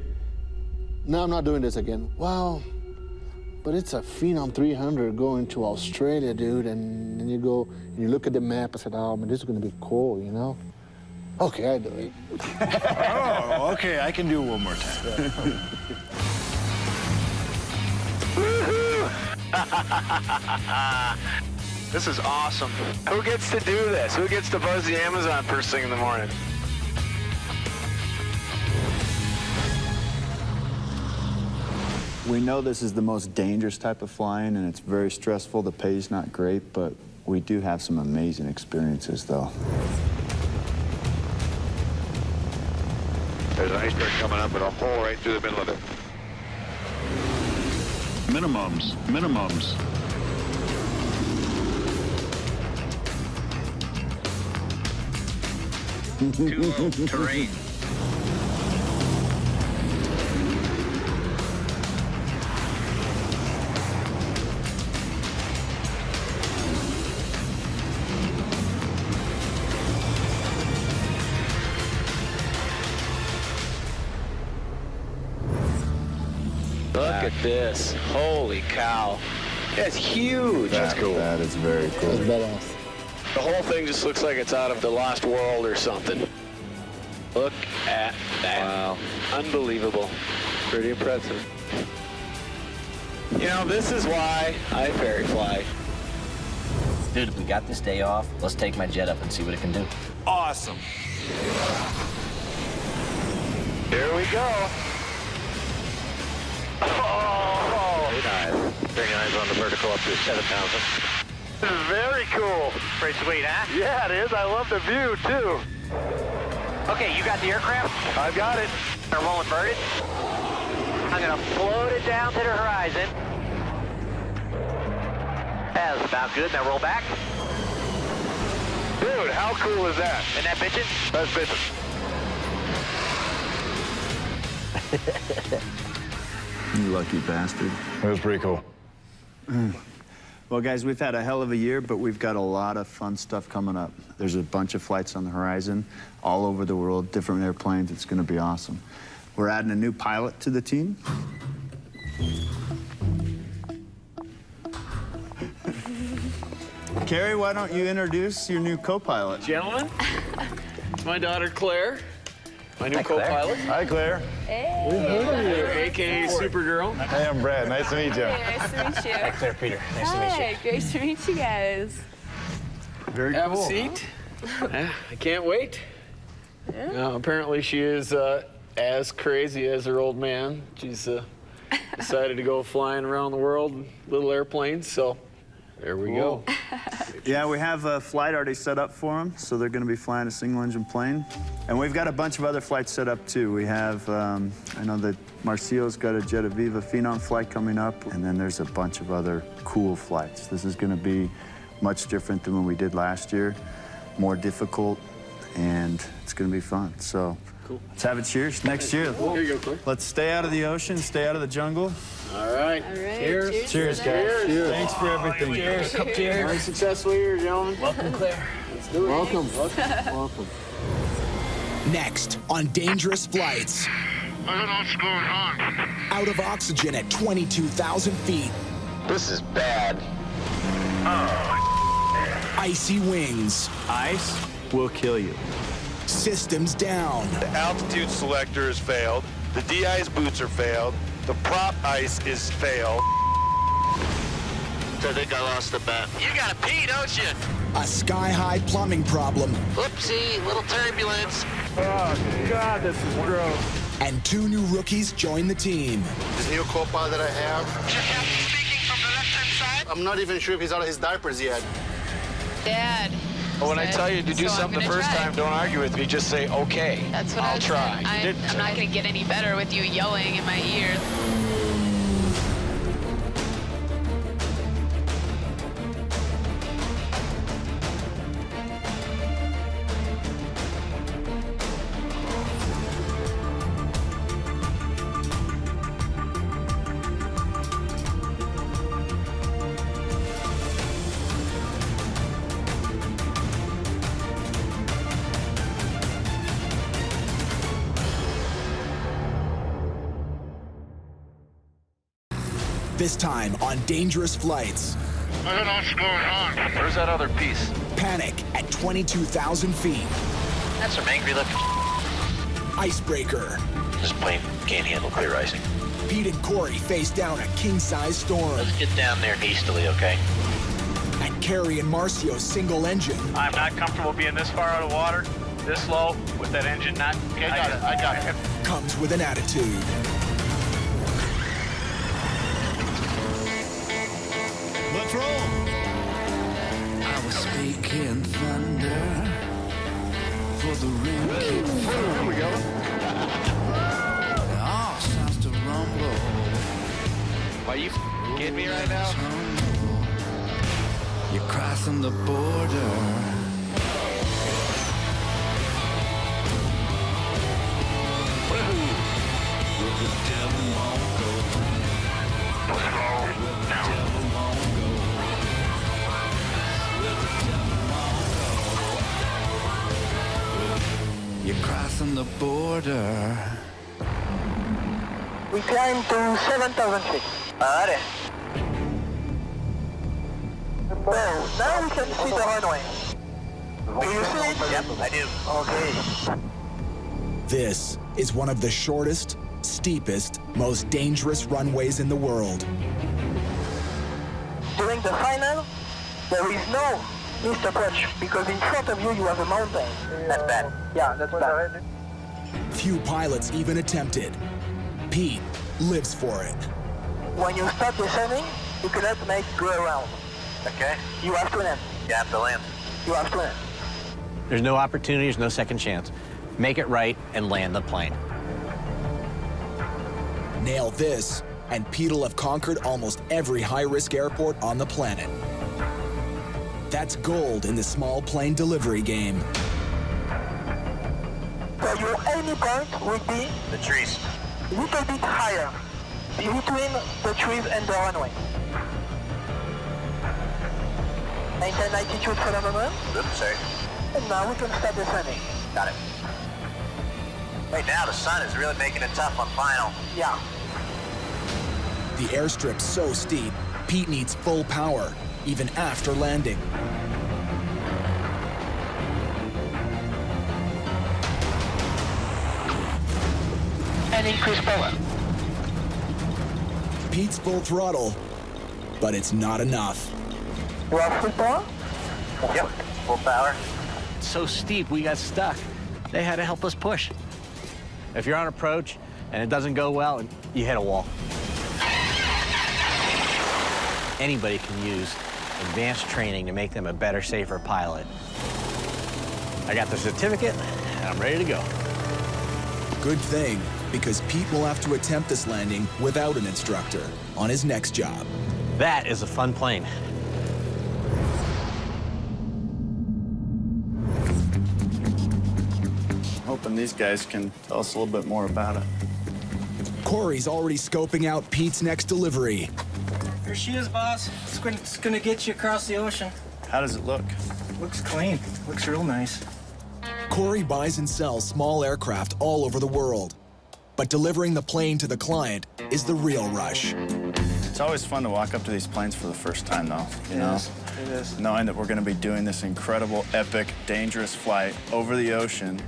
no, I'm not doing this again. Well, but it's a Phenom 300 going to Australia, dude. And then you go and you look at the map and said, oh, man, this is going to be cool, you know? Okay, I do it. Oh, okay, I can do it one more time. This is awesome. Who gets to do this? Who gets to buzz the Amazon first thing in the morning? We know this is the most dangerous type of flying, and it's very stressful. The pay's not great, but we do have some amazing experiences, though. There's an iceberg coming up and a hole right through the middle of it. Minimums, minimums. Too low terrain. Look at this. Holy cow. That's huge. That's cool. That is very cool. That's badass. The whole thing just looks like it's out of the Lost World or something. Look at that. Wow. Unbelievable. Pretty impressive. You know, this is why I ferry fly. Dude, if we got this day off, let's take my jet up and see what it can do. Awesome. Here we go. Oh, Very nice. Very nice on the vertical up to 7,000. this is very cool. Pretty sweet, huh? Yeah, it is. I love the view, too. Okay, you got the aircraft? I've got it. They're roll inverted. I'm gonna float it down to the horizon. That's about good. Now roll back. Dude, how cool is that? Isn't that bitchin'? That's bitchin'. You lucky bastard. That was pretty cool. Well, guys, we've had a hell of a year, but we've got a lot of fun stuff coming up. There's a bunch of flights on the horizon, all over the world, different airplanes. It's going to be awesome. We're adding a new pilot to the team. Carrie, why don't you introduce your new co-pilot? Gentlemen, my daughter Claire, my new Hi, Claire. co-pilot. Hi, Claire. Hey. AKA Supergirl. Hey, I'm Brad. Nice to meet you. Hey, nice to meet you. Hi, Claire, Peter. Nice to meet you. Hi, great to meet you guys. Very Have cool. A seat. I can't wait. Yeah. Apparently she is as crazy as her old man. She's decided to go flying around the world in little airplanes, so there we go. Yeah, we have a flight already set up for them, so they're going to be flying a single-engine plane. And we've got a bunch of other flights set up, too. We have, I know that Marcio's got a Jet Aviva Phenom flight coming up, and then there's a bunch of other cool flights. This is going to be much different than what we did last year, more difficult, and it's going to be fun. So cool. Let's have a cheers next year. Here you go, Claire. Let's stay out of the ocean, stay out of the jungle. All right. Cheers. Cheers, guys. Cheers. Thanks for everything. Cheers. Cheers. Very successful year, gentlemen. Welcome, Claire. Let's do it. Welcome. Welcome. Next on Dangerous Flights. I don't know what's going on. Out of oxygen at 22,000 feet. This is bad. Icy wings. Ice will kill you. Systems down. The altitude selector has failed. The de-ice boots are failed. The prop ice is failed. I think I lost the bet. You gotta pee, don't you? A sky-high plumbing problem. Whoopsie, little turbulence. Oh, God, this is gross. And 2 new rookies join the team. This new co-pilot that I have, Is your captain speaking from the left-hand side? I'm not even sure if he's out of his diapers yet. Dad. But when I tell you to do So I'm something the gonna first try. time, don't argue with me. Just say, okay. That's what I'll I try. said. I'm not gonna get any better with you yelling in my ear. This time on Dangerous Flights. I don't know what's going on. Where's that other piece? Panic at 22,000 feet. That's some angry looking. Icebreaker. This plane can't handle clear icing. Pete and Corey face down a king-size storm. Let's get down there hastily, okay? And Carrie and Marcio's single engine. I'm not comfortable being this far out of water, this low, with that engine not... Okay, I got it. Comes with an attitude. Let's roll. I was speaking thunder for the rain keep falling. There we go. All sounds to rumble. Are you kidding me right now? You're crossing the border. You're crossing the border. We climb to 7,000 feet. Alrighty. Well, now we can see the runway. Do you see it? Yep, I do. Okay. This is one of the shortest, steepest, most dangerous runways in the world. During the final, there is no missed approach because in front of you, you have a mountain. That's bad. Yeah, that's bad. Few pilots even attempted. Pete lives for it. When you start descending, you cannot make go around. Okay. You have to land. You have to land. You have to land. There's no opportunity, there's no second chance. Make it right and land the plane. Nail this, and Pete'll have conquered almost every high-risk airport on the planet. That's gold in the small plane delivery game. So your aiming point would be The trees. a little bit higher between the trees and the runway. Maintain altitude for the moment. Oops, sorry. And now we can start descending. Got it. Right now, the sun is really making it tough on final. Yeah. The airstrip's so steep, Pete needs full power, even after landing. And increase power. Pete's full throttle, but it's not enough. You have full power? Yep, full power. It's so steep, we got stuck. They had to help us push. If you're on approach and it doesn't go well, you hit a wall. Anybody can use advanced training to make them a better, safer pilot. I got the certificate, and I'm ready to go. Good thing, because Pete will have to attempt this landing without an instructor on his next job. That is a fun plane. Hoping these guys can tell us a little bit more about it. Corey's already scoping out Pete's next delivery. Here she is, boss. It's gonna get you across the ocean. How does it look? Looks clean. Looks real nice. Corey buys and sells small aircraft all over the world. But delivering the plane to the client is the real rush. It's always fun to walk up to these planes for the first time, though. You know? It is. Knowing that we're going to be doing this incredible, epic, dangerous flight over the ocean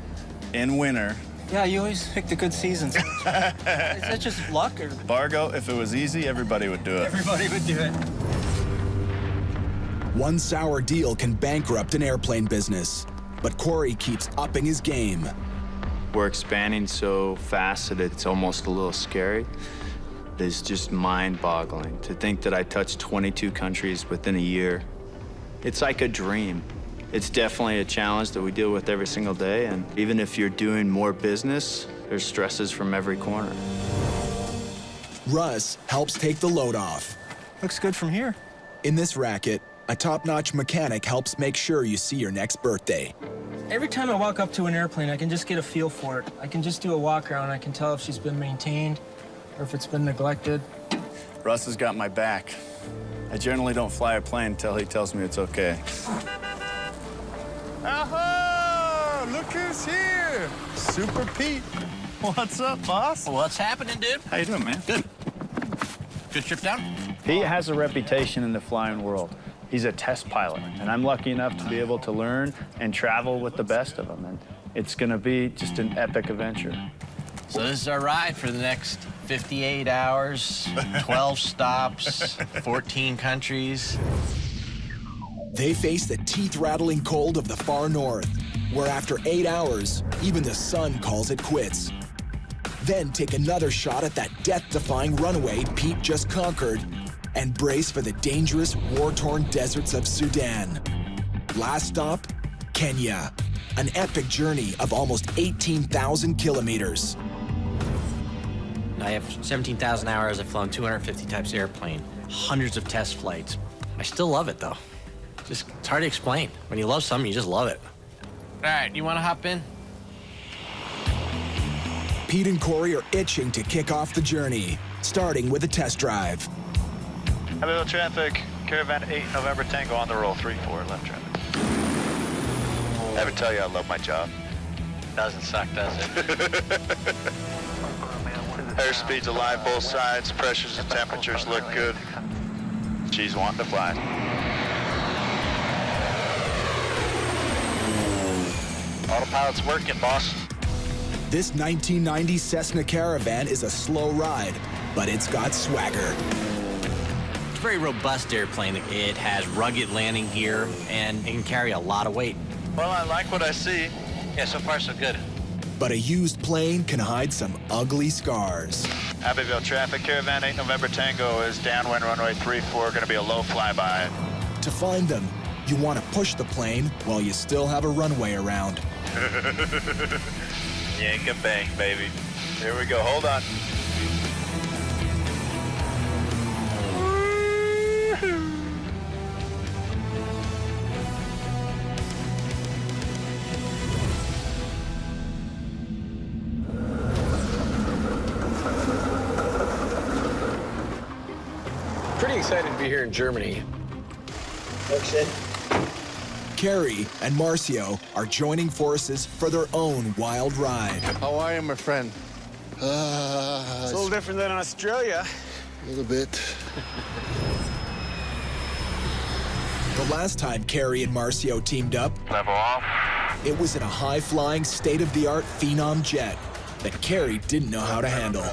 in winter. Yeah, you always pick the good seasons. Is that just luck or? Bargo, if it was easy, everybody would do it. Everybody would do it. One sour deal can bankrupt an airplane business, but Corey keeps upping his game. We're expanding so fast that it's almost a little scary. It's just mind-boggling to think that I touched 22 countries within a year. It's like a dream. It's definitely a challenge that we deal with every single day, and even if you're doing more business, there's stresses from every corner. Russ helps take the load off. Looks good from here. In this racket, a top-notch mechanic helps make sure you see your next birthday. Every time I walk up to an airplane, I can just get a feel for it. I can just do a walk around. I can tell if she's been maintained or if it's been neglected. Russ has got my back. I generally don't fly a plane until he tells me it's okay. Aha! Look who's here! Super Pete. What's up, boss? What's happening, dude? How you doing, man? Good. Good trip down? Pete has a reputation in the flying world. He's a test pilot, and I'm lucky enough to be able to learn and travel with the best of them. And It's gonna be just an epic adventure. So this is our ride for the next 58 hours, 12 stops, 14 countries. They face the teeth-rattling cold of the far north, where after 8 hours, even the sun calls it quits. Then take another shot at that death-defying runaway Pete just conquered and brace for the dangerous, war-torn deserts of Sudan. Last stop, Kenya, an epic journey of almost 18,000 kilometers. I have 17,000 hours. I've flown 250 types of airplane, hundreds of test flights. I still love it, though. It's hard to explain. When you love something, you just love it. All right, you want to hop in? Pete and Corey are itching to kick off the journey, starting with a test drive. Abbeville traffic, Caravan 8 November Tango on the roll, 3-4 left traffic. Ever tell you I love my job? Doesn't suck, does it? Airspeed's alive both sides, pressures and temperatures look good. She's wanting to fly. Autopilot's working, boss. This 1990 Cessna Caravan is a slow ride, but it's got swagger. It's a very robust airplane. It has rugged landing gear, and it can carry a lot of weight. Well, I like what I see. Yeah, so far so good. But a used plane can hide some ugly scars. Abbeville traffic, Caravan 8 November Tango is downwind runway 34, gonna be a low flyby. To find them, you want to push the plane while you still have a runway around. Yank and bang, baby. Here we go, hold on. Pretty excited to be here in Germany. Carrie and Marcio are joining forces for their own wild ride. How are you, my friend? It's a little different than Australia. A little bit. The last time Carrie and Marcio teamed up, Level off. it was in a high-flying, state-of-the-art Phenom jet that Carrie didn't know how to handle.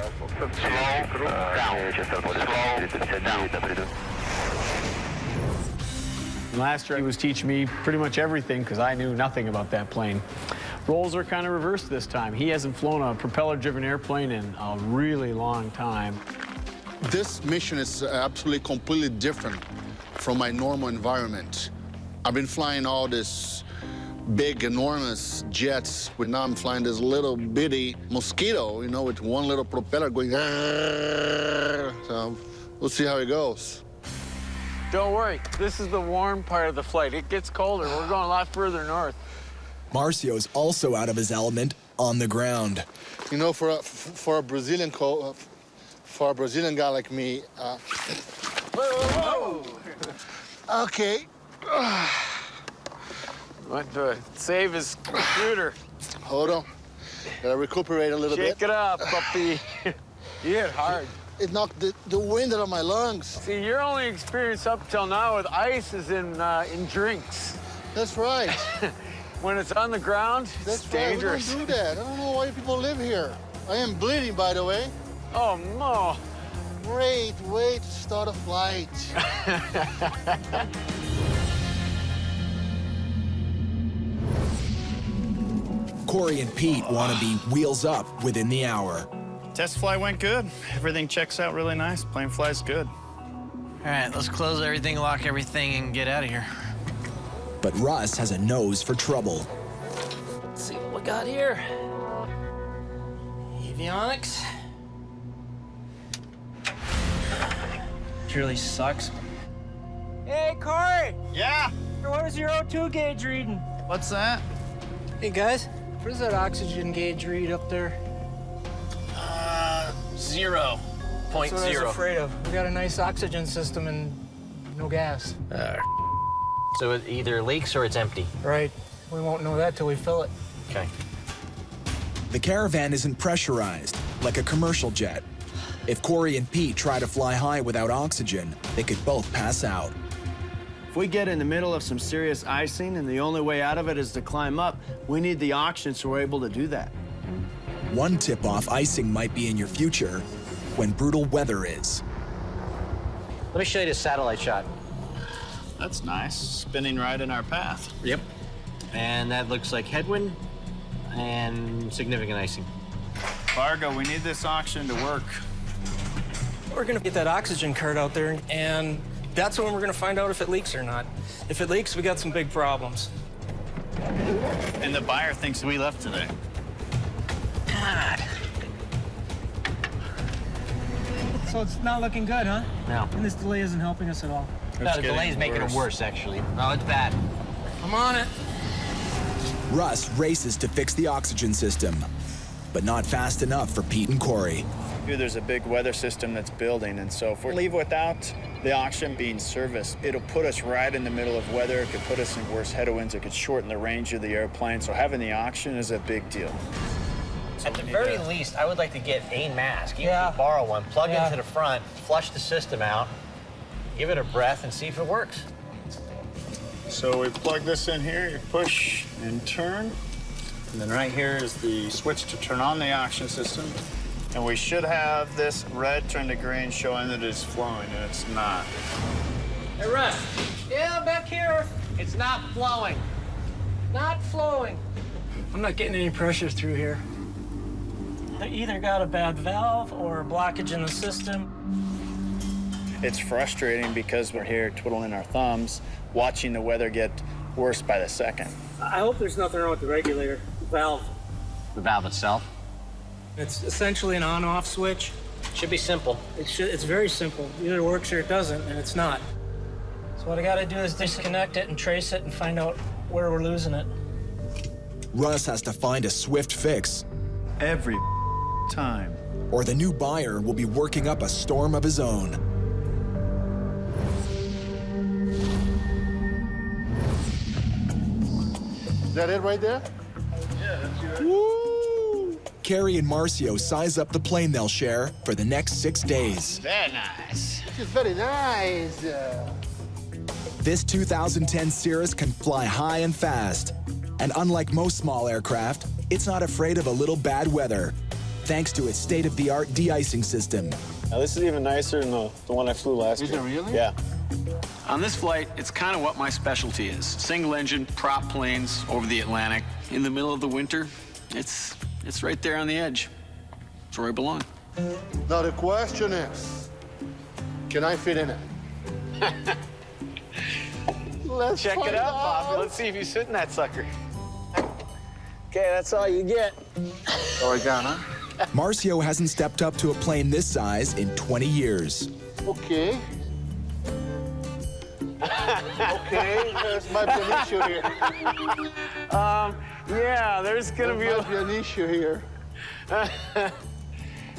Last year, he was teaching me pretty much everything because I knew nothing about that plane. Roles are kind of reversed this time. He hasn't flown a propeller-driven airplane in a really long time. This mission is absolutely completely different from my normal environment. I've been flying all this big, enormous jets, but now I'm flying this little bitty Mosquito, you know, with one little propeller going. So we'll see how it goes. Don't worry, this is the warm part of the flight. It gets colder. We're going a lot further north. Marcio's also out of his element on the ground. You know, for a Brazilian guy like me. Whoa! Okay. Want to save his computer. Hold on. Gotta recuperate a little bit. Shake it up, puppy. You hit hard. It knocked the wind out of my lungs. See, your only experience up till now with ice is in drinks. That's right. When it's on the ground, That's it's right. dangerous. We don't do that. I don't know why people live here. I am bleeding, by the way. Oh, no. Great way to start a flight. Corey and Pete want to be wheels up within the hour. Test flight went good. Everything checks out really nice. Plane flies good. All right, let's close everything, lock everything, and get out of here. But Russ has a nose for trouble. Let's see what we got here. Avionics. It really sucks. Hey, Corey! Yeah? What is your O2 gauge reading? What's that? Hey, guys. What does that oxygen gauge read up there? 0.0. That's what I was afraid of. We got a nice oxygen system and no gas. So it either leaks or it's empty. Right. We won't know that till we fill it. Okay. The Caravan isn't pressurized, like a commercial jet. If Corey and Pete try to fly high without oxygen, they could both pass out. If we get in the middle of some serious icing and the only way out of it is to climb up, we need the oxygen so we're able to do that. One tip-off icing might be in your future when brutal weather is. Let me show you this satellite shot. That's nice, spinning right in our path. Yep. And that looks like headwind and significant icing. Fargo, we need this oxygen to work. We're gonna get that oxygen cart out there, and that's when we're gonna find out if it leaks or not. If it leaks, we got some big problems. And the buyer thinks we left today. God. So it's not looking good, huh? No. And this delay isn't helping us at all. No, the delay's making it worse, actually. No, it's bad. I'm on it. Russ races to fix the oxygen system, but not fast enough for Pete and Corey. Here, there's a big weather system that's building, and so if we leave without the oxygen being serviced, it'll put us right in the middle of weather. It could put us in worse headwinds. It could shorten the range of the airplane. So having the oxygen is a big deal. At the very least, I would like to get a mask, even if you borrow one, plug into the front, flush the system out, give it a breath, and see if it works. So we plug this in here, you push and turn, and then right here is the switch to turn on the oxygen system. And we should have this red turn to green showing that it's flowing, and it's not. Hey, Russ. Yeah, I'm back here. It's not flowing. Not flowing. I'm not getting any pressure through here. They either got a bad valve or a blockage in the system. It's frustrating because we're here twiddling our thumbs, watching the weather get worse by the second. I hope there's nothing wrong with the regulator valve. The valve itself? It's essentially an on-off switch. Should be simple. It's very simple. Either works or it doesn't, and it's not. So what I gotta do is disconnect it and trace it and find out where we're losing it. Russ has to find a swift fix. Every time. Or the new buyer will be working up a storm of his own. Is that it right there? Yeah, that's you. Woo! Carrie and Marcio size up the plane they'll share for the next 6 days. Very nice. This is very nice. This 2010 Cirrus can fly high and fast. And unlike most small aircraft, it's not afraid of a little bad weather, thanks to its state-of-the-art de-icing system. Now, this is even nicer than the one I flew last year. Is it really? Yeah. On this flight, it's kind of what my specialty is. Single engine, prop planes over the Atlantic. In the middle of the winter, it's right there on the edge. It's where I belong. Now the question is, can I fit in it? Let's Check it out, Bobby. Let's see if you sit in that sucker. Okay, that's all you get. Oregano. Marcio hasn't stepped up to a plane this size in 20 years. Okay. Okay, there might be an issue here. Yeah, there's gonna There might be an issue here.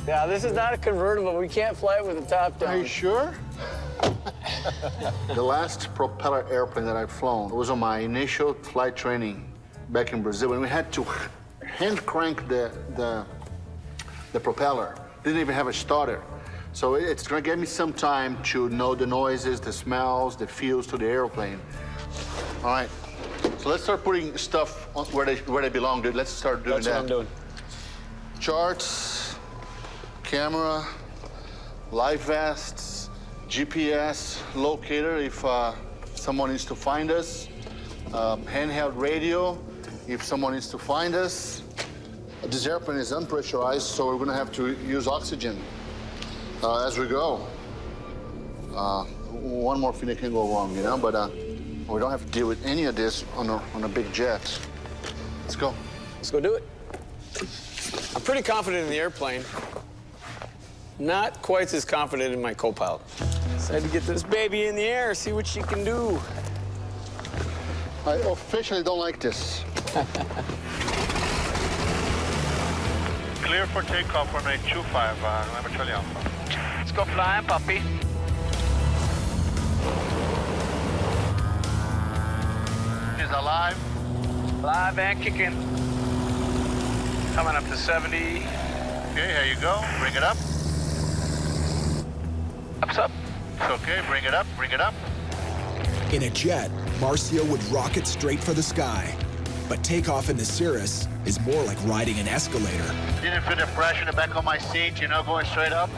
Yeah, this is not a convertible. We can't fly it with the top down. Are you sure? The last propeller airplane that I've flown was on my initial flight training back in Brazil, and we had to hand crank the propeller. Didn't even have a starter. So it's gonna give me some time to know the noises, the smells, the feels to the airplane. All right, so let's start putting stuff on where they belong, dude. Let's start doing that. That's what I'm doing. Charts, camera, life vests, GPS locator if someone needs to find us, handheld radio if someone needs to find us. This airplane is unpressurized, so we're gonna have to use oxygen as we go. One more thing that can go wrong, you know, but we don't have to deal with any of this on a big jet. Let's go. Let's go do it. I'm pretty confident in the airplane. Not quite as confident in my co-pilot. Decided to get this baby in the air, see what she can do. I officially don't like this. Clear for takeoff, runway 25, November Charlie Alpha. Let's go flying, puppy. Is alive. Live and kicking. Coming up to 70. Okay, here you go. Bring it up. Up's up. It's okay, bring it up, bring it up. In a jet, Marcio would rocket straight for the sky. But takeoff in the Cirrus is more like riding an escalator. Didn't feel the pressure in the back of my seat, you know, going straight up.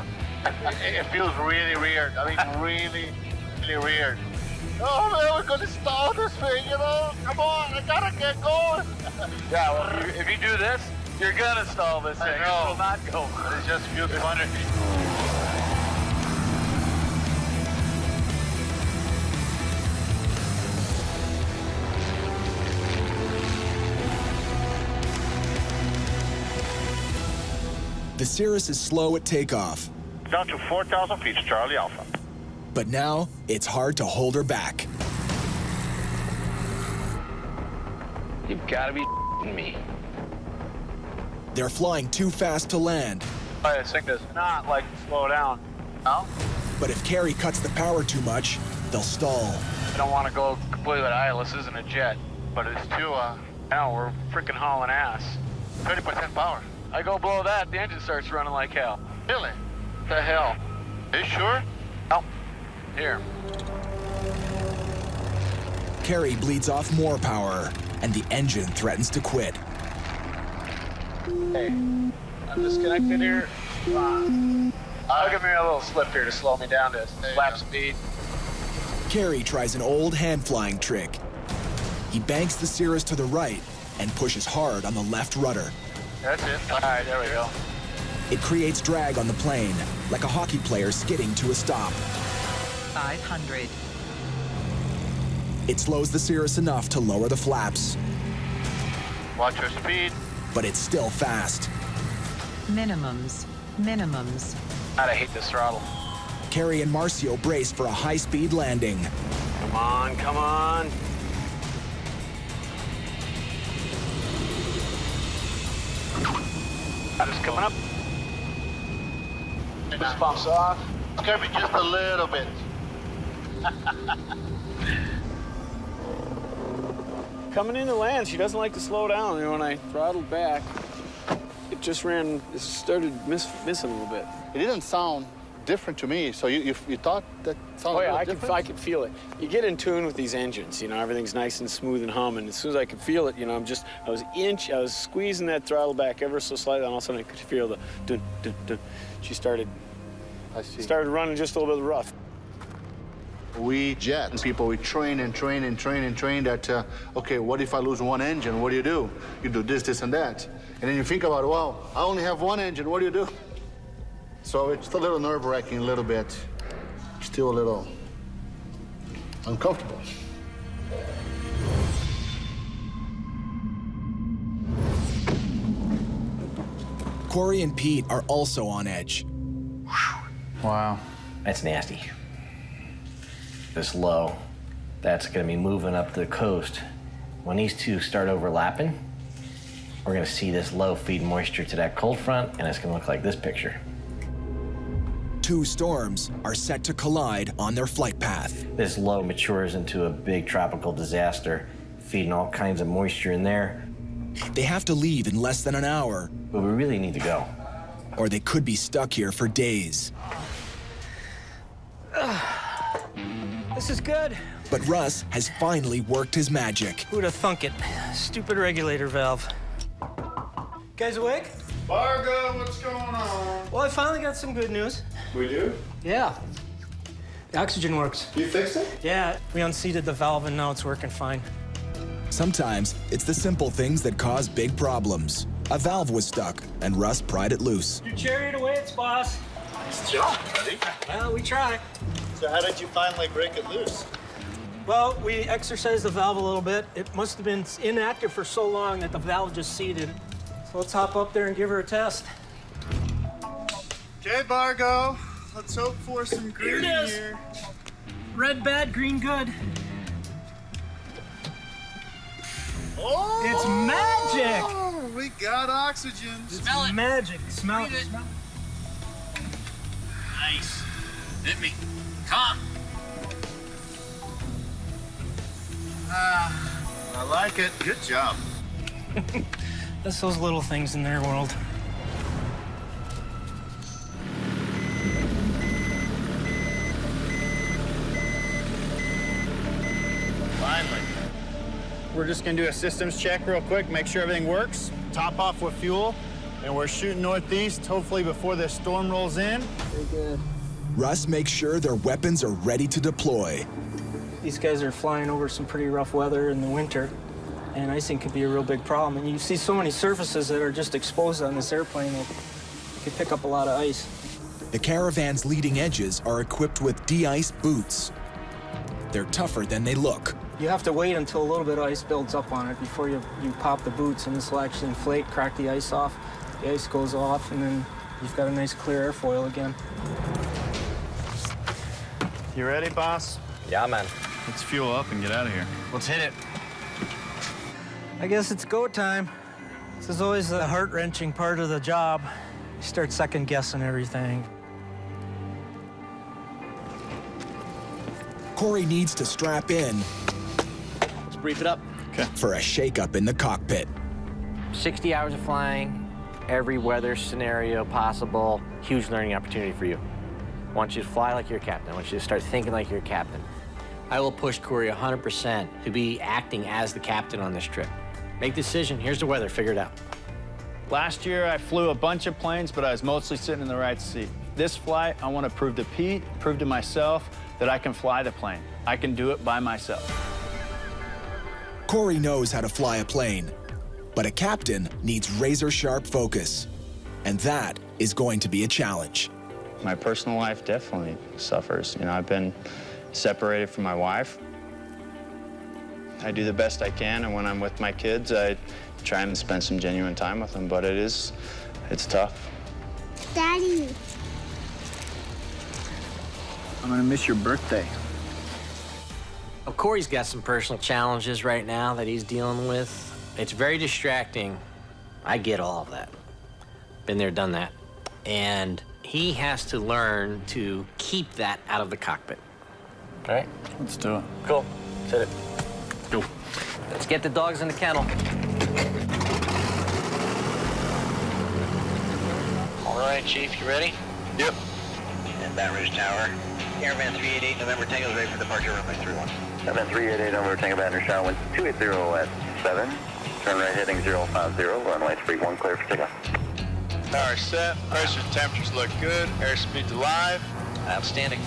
It feels really weird. I mean, really, really weird. Oh man, we're gonna stall this thing, you know? Come on, I gotta get going. Yeah, well, if you do this, you're gonna stall this thing. I know. It will not go. It just feels funny. The Cirrus is slow at takeoff. Down to 4,000 feet, Charlie Alpha. But now, it's hard to hold her back. You've got to be me. They're flying too fast to land. This thing does not like to slow down. No? But if Carrie cuts the power too much, they'll stall. I don't want to go completely idle. This isn't a jet. But it's too, No, we're freaking hauling ass. 30% power. I go below that, the engine starts running like hell. Really? The hell? Are you sure? Oh, here. Carrie bleeds off more power, and the engine threatens to quit. Hey, I'm disconnected here. I'll give me a little slip here to slow me down to lap speed. Carrie tries an old hand-flying trick. He banks the Cirrus to the right and pushes hard on the left rudder. That's it. All right, there we go. It creates drag on the plane, like a hockey player skidding to a stop. 500. It slows the Cirrus enough to lower the flaps, Watch your speed. but it's still fast. Minimums. Minimums. God, I hate this throttle. Carrie and Marcio brace for a high-speed landing. Come on, come on. Just coming up. Push pumps off. It's gonna be just a little bit. Coming into land, she doesn't like to slow down. You know, when I throttled back, it just started missing a little bit. It didn't sound different to me. So you thought that sounded Oh yeah, different? I could feel it. You get in tune with these engines, you know, everything's nice and smooth and humming. As soon as I could feel it, you know, I was squeezing that throttle back ever so slightly, and all of a sudden I could feel the dun, dun, dun. She started running just a little bit rough. We jet people, we train that, okay, what if I lose one engine? What do? You do this, this, and that. And then you think about, well, I only have one engine, what do? So it's a little nerve-wracking, a little bit. Still a little uncomfortable. Corey and Pete are also on edge. Wow. That's nasty. This low, that's gonna be moving up the coast. When these two start overlapping, we're gonna see this low feed moisture to that cold front, and it's gonna look like this picture. Two storms are set to collide on their flight path. This low matures into a big tropical disaster, feeding all kinds of moisture in there. They have to leave in less than an hour. But we really need to go. Or they could be stuck here for days. This is good. But Russ has finally worked his magic. Who'd have thunk it? Stupid regulator valve. Guys awake? Fargo, what's going on? Well, I finally got some good news. We do? Yeah. The oxygen works. You fixed it? Yeah, we unseated the valve and now it's working fine. Sometimes it's the simple things that cause big problems. A valve was stuck, and Russ pried it loose. Your chariot awaits, boss. Nice job, buddy. Well, we try. So how did you finally break it loose? Well, we exercised the valve a little bit. It must have been inactive for so long that the valve just seated. So let's hop up there and give her a test. Okay, Bargo. Let's hope for some green Here it is. here. Red bad, green good. Oh! It's magic! We got oxygen. Smell it. Magic. Smell it. Smell it. Nice. Hit me. Come. I like it. Good job. That's those little things in their world. We're just gonna do a systems check real quick, make sure everything works. Top off with fuel, and we're shooting northeast, hopefully before the storm rolls in. Very good. Russ makes sure their weapons are ready to deploy. These guys are flying over some pretty rough weather in the winter, and icing could be a real big problem. And you see so many surfaces that are just exposed on this airplane that could pick up a lot of ice. The Caravan's leading edges are equipped with de-ice boots. They're tougher than they look. You have to wait until a little bit of ice builds up on it before you pop the boots, and this will actually inflate, crack the ice off. The ice goes off, and then you've got a nice clear airfoil again. You ready, boss? Yeah, man. Let's fuel up and get out of here. Let's hit it. I guess it's go time. This is always the heart-wrenching part of the job. You start second-guessing everything. Corey needs to strap in Let's brief it up. for a shakeup in the cockpit. 60 hours of flying, every weather scenario possible. Huge learning opportunity for you. I want you to fly like you're a captain. I want you to start thinking like you're a captain. I will push Corey 100% to be acting as the captain on this trip. Make the decision. Here's the weather. Figure it out. Last year, I flew a bunch of planes, but I was mostly sitting in the right seat. This flight, I want to prove to Pete, prove to myself that I can fly the plane. I can do it by myself. Corey knows how to fly a plane, but a captain needs razor-sharp focus, and that is going to be a challenge. My personal life definitely suffers. You know, I've been separated from my wife. I do the best I can, and when I'm with my kids, I try and spend some genuine time with them, but it's tough. Daddy. I'm gonna miss your birthday. Well, Corey's got some personal challenges right now that he's dealing with. It's very distracting. I get all of that. Been there, done that. And he has to learn to keep that out of the cockpit. All right? Let's do it. Cool. Set it. Go. Let's get the dogs in the kennel. All right, Chief, you ready? Yep. And Baton Rouge Tower. Airman 388, November Tango is ready for departure, runway 31. Airman 388, November Tango, Baton Rouge Tower, wind 280 at 7. Turn right heading 050, runway 31, clear for takeoff. Power set, pressure temperatures look good, airspeed's alive. Outstanding.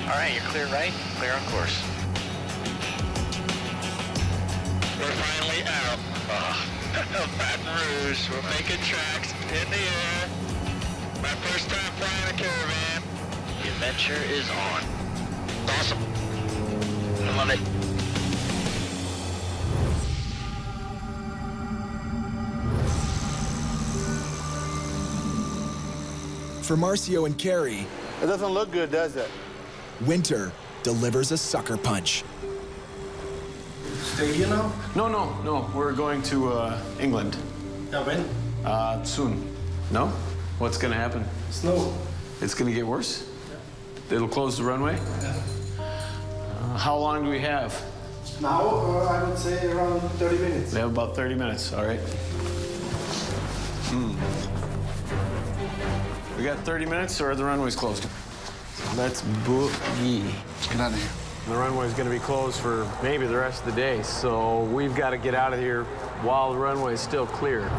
All right, you're clear right, clear on course. We're finally out. Baton Rouge, we're making tracks in the air. My first time flying a Caravan. The adventure is on. Awesome. I love it. For Marcio and Carrie, It doesn't look good, does it? winter delivers a sucker punch. Stay here now? No. We're going to England. Yeah, when? Soon. No? What's gonna happen? Snow. It's gonna get worse? It'll close the runway? How long do we have? Now, I would say around 30 minutes. We have about 30 minutes, all right. We got 30 minutes or the runway's closed? Let's boogie. Get out of here. The runway's gonna be closed for maybe the rest of the day, so we've got to get out of here while the runway is still clear.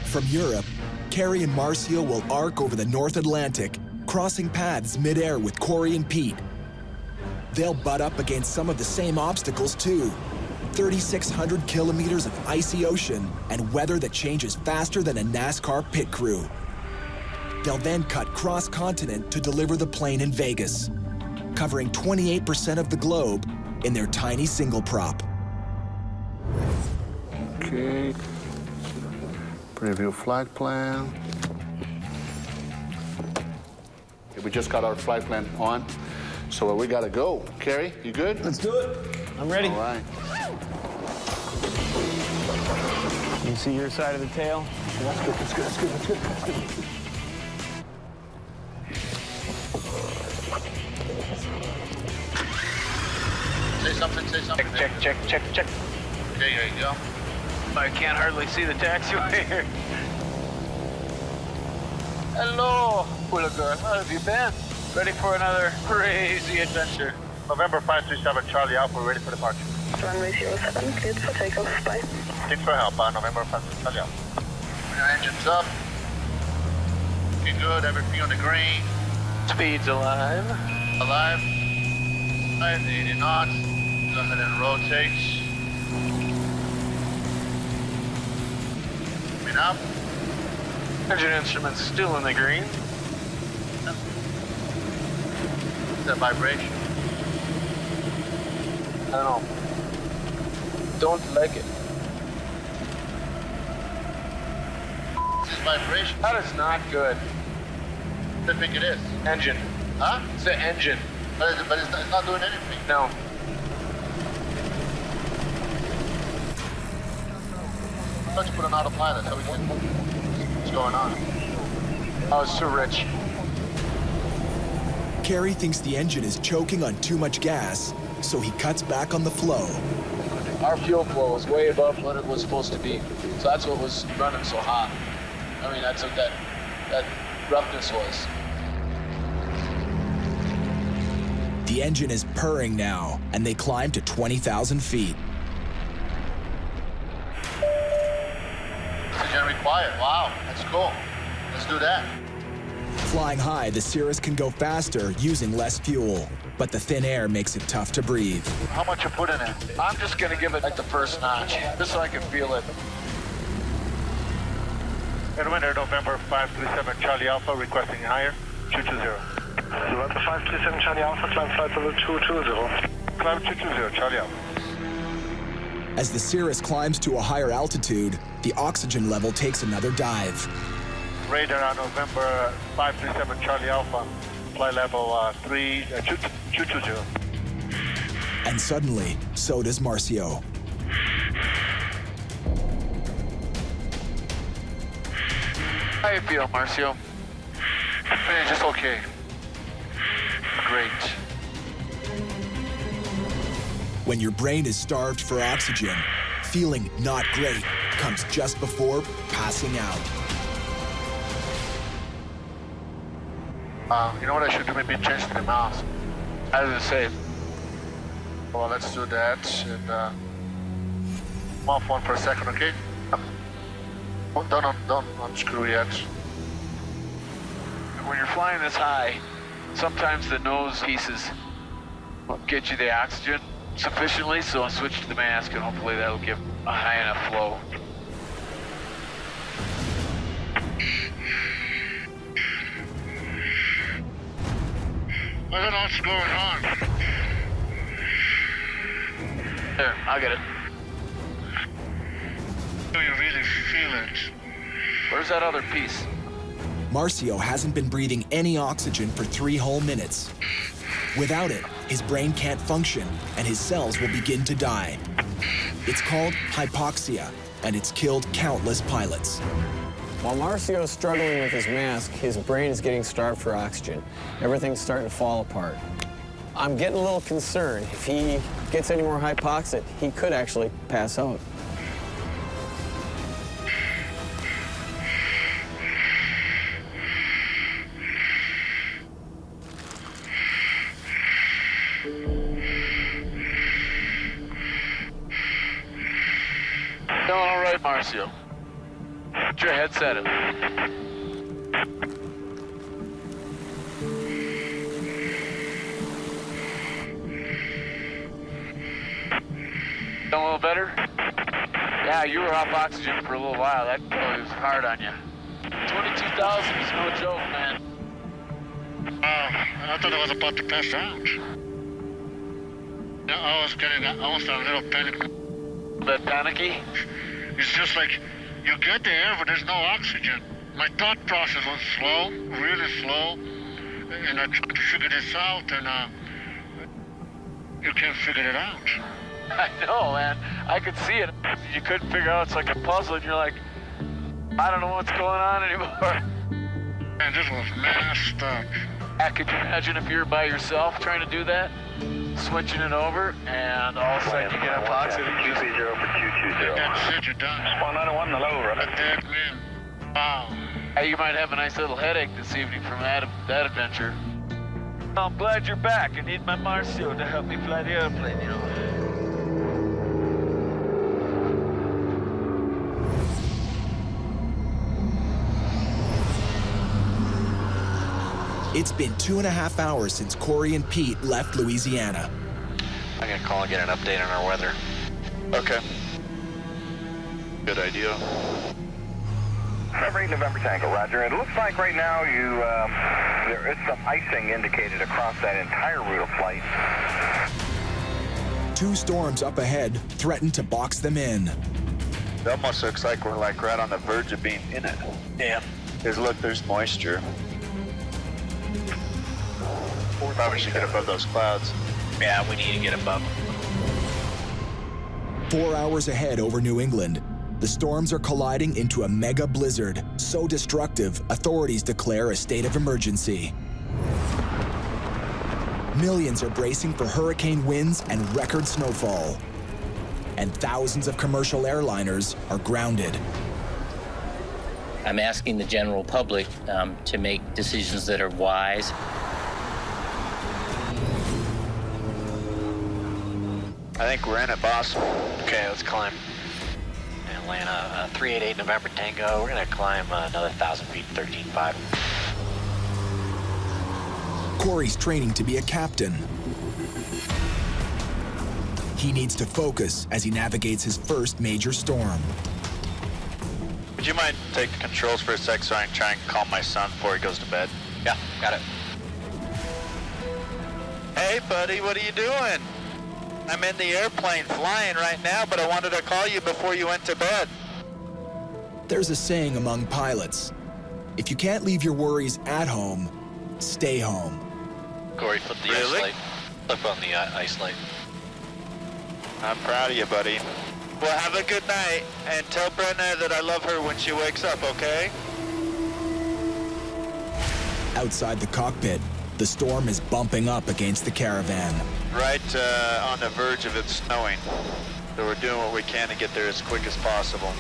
From Europe, Carrie and Marcio will arc over the North Atlantic, crossing paths midair with Corey and Pete. They'll butt up against some of the same obstacles too. 3,600 kilometers of icy ocean and weather that changes faster than a NASCAR pit crew. They'll then cut cross-continent to deliver the plane in Vegas, covering 28% of the globe in their tiny single prop. Okay. Preview flight plan. Okay, we just got our flight plan on, so we gotta go. Carrie, you good? Let's do it. I'm ready. All right. You see your side of the tail? That's good, that's good, that's good, that's good, that's good. Say something. Check. Okay, there you go. I can't hardly see the taxiway here. Hello, little girl. How have you been? Ready for another crazy adventure? November 537 Charlie Alpha, ready for departure. Runway 07, cleared for takeoff. Bye. Thanks for help. November 537 Charlie Alpha. Your engine's up. Looking good. Everything on the green. Speed's alive. Alive. 80 knots. Go ahead and rotate. Coming up. Engine instruments still in the green. The vibration. I don't know. Don't like it. This vibration. That is not good. I think it is. Engine. Huh? It's the engine. But it's not doing anything. No. Let's put an autopilot so we can see what's going on. Oh, it's too rich. Kerry thinks the engine is choking on too much gas, so he cuts back on the flow. Our fuel flow was way above what it was supposed to be. So that's what was running so hot. I mean, that's what that roughness was. The engine is purring now, and they climb to 20,000 feet. Oxygen required. Wow, that's cool. Let's do that. Flying high, the Cirrus can go faster using less fuel, but the thin air makes it tough to breathe. How much you put in it? I'm just gonna give it like the first notch, just so I can feel it. Headwinder November 537 Charlie Alpha requesting higher. 220. November 537 Charlie Alpha, climb flight level 220. Climb 220 Charlie Alpha. As the Cirrus climbs to a higher altitude, the oxygen level takes another dive. Radar on November 537 Charlie Alpha, flight level 220. And suddenly, so does Marcio. How you feel, Marcio? Man, just okay. Great. When your brain is starved for oxygen, feeling not great comes just before passing out. You know what I should do? Maybe change the mouse. As I say, Well, let's do that. And I'm off one for a second, okay? Don't unscrew yet. when you're flying this high, sometimes the nose pieces won't get you the oxygen sufficiently, so I'll switch to the mask and hopefully that'll give a high enough flow. I don't know what's going on. There, I'll get it. Do you really feel it? Where's that other piece? Marcio hasn't been breathing any oxygen for 3 whole minutes. Without it, his brain can't function and his cells will begin to die. It's called hypoxia, and it's killed countless pilots. While Marcio's struggling with his mask, his brain is getting starved for oxygen. Everything's starting to fall apart. I'm getting a little concerned. If he gets any more hypoxia, he could actually pass out. Feeling all right, Marcio. Put your headset in. Feeling a little better? Yeah, you were off oxygen for a little while. That probably was hard on you. 22,000 is no joke, man. I thought I was about to pass out. I was getting almost a little panic. A bit panicky? It's just like you get the air, but there's no oxygen. My thought process was slow, really slow, and I tried to figure this out, and you can't figure it out. I know, man. I could see it. You couldn't figure out. It's like a puzzle, and you're like, I don't know what's going on anymore. Man, this was messed up. Could you imagine if you were by yourself trying to do that? Switching it over, and all of a sudden you get hypoxia. That's it, you're done. Spawn 901, hello, A dead man. Wow. Hey, you might have a nice little headache this evening from that adventure. I'm glad you're back. I need my Marcio to help me fly the airplane, you know. It's been 2.5 hours since Corey and Pete left Louisiana. I'm gonna call and get an update on our weather. Okay. Good idea. February, November Tango, roger. It looks like right now there is some icing indicated across that entire route of flight. 2 storms up ahead threaten to box them in. It almost looks like we're like right on the verge of being in it. Yeah. Because look, there's moisture. Probably should get above those clouds. Yeah, we need to get above them. 4 hours ahead over New England. The storms are colliding into a mega blizzard, so destructive, authorities declare a state of emergency. Millions are bracing for hurricane winds and record snowfall. And thousands of commercial airliners are grounded. I'm asking the general public to make decisions that are wise. I think we're in it, boss. Okay, let's climb. Atlanta, 388 November Tango. We're gonna climb another 1,000 feet, 13.5. Corey's training to be a captain. He needs to focus as he navigates his first major storm. Would you mind take the controls for a sec so I can try and calm my son before he goes to bed? Yeah, got it. Hey, buddy, what are you doing? I'm in the airplane flying right now, but I wanted to call you before you went to bed. There's a saying among pilots, if you can't leave your worries at home, stay home. Corey, flip the ice light. Flip on the ice light. I'm proud of you, buddy. Well, have a good night, and tell Brenna that I love her when she wakes up, okay? Outside the cockpit, the storm is bumping up against the caravan. Right on the verge of it snowing. So we're doing what we can to get there as quick as possible.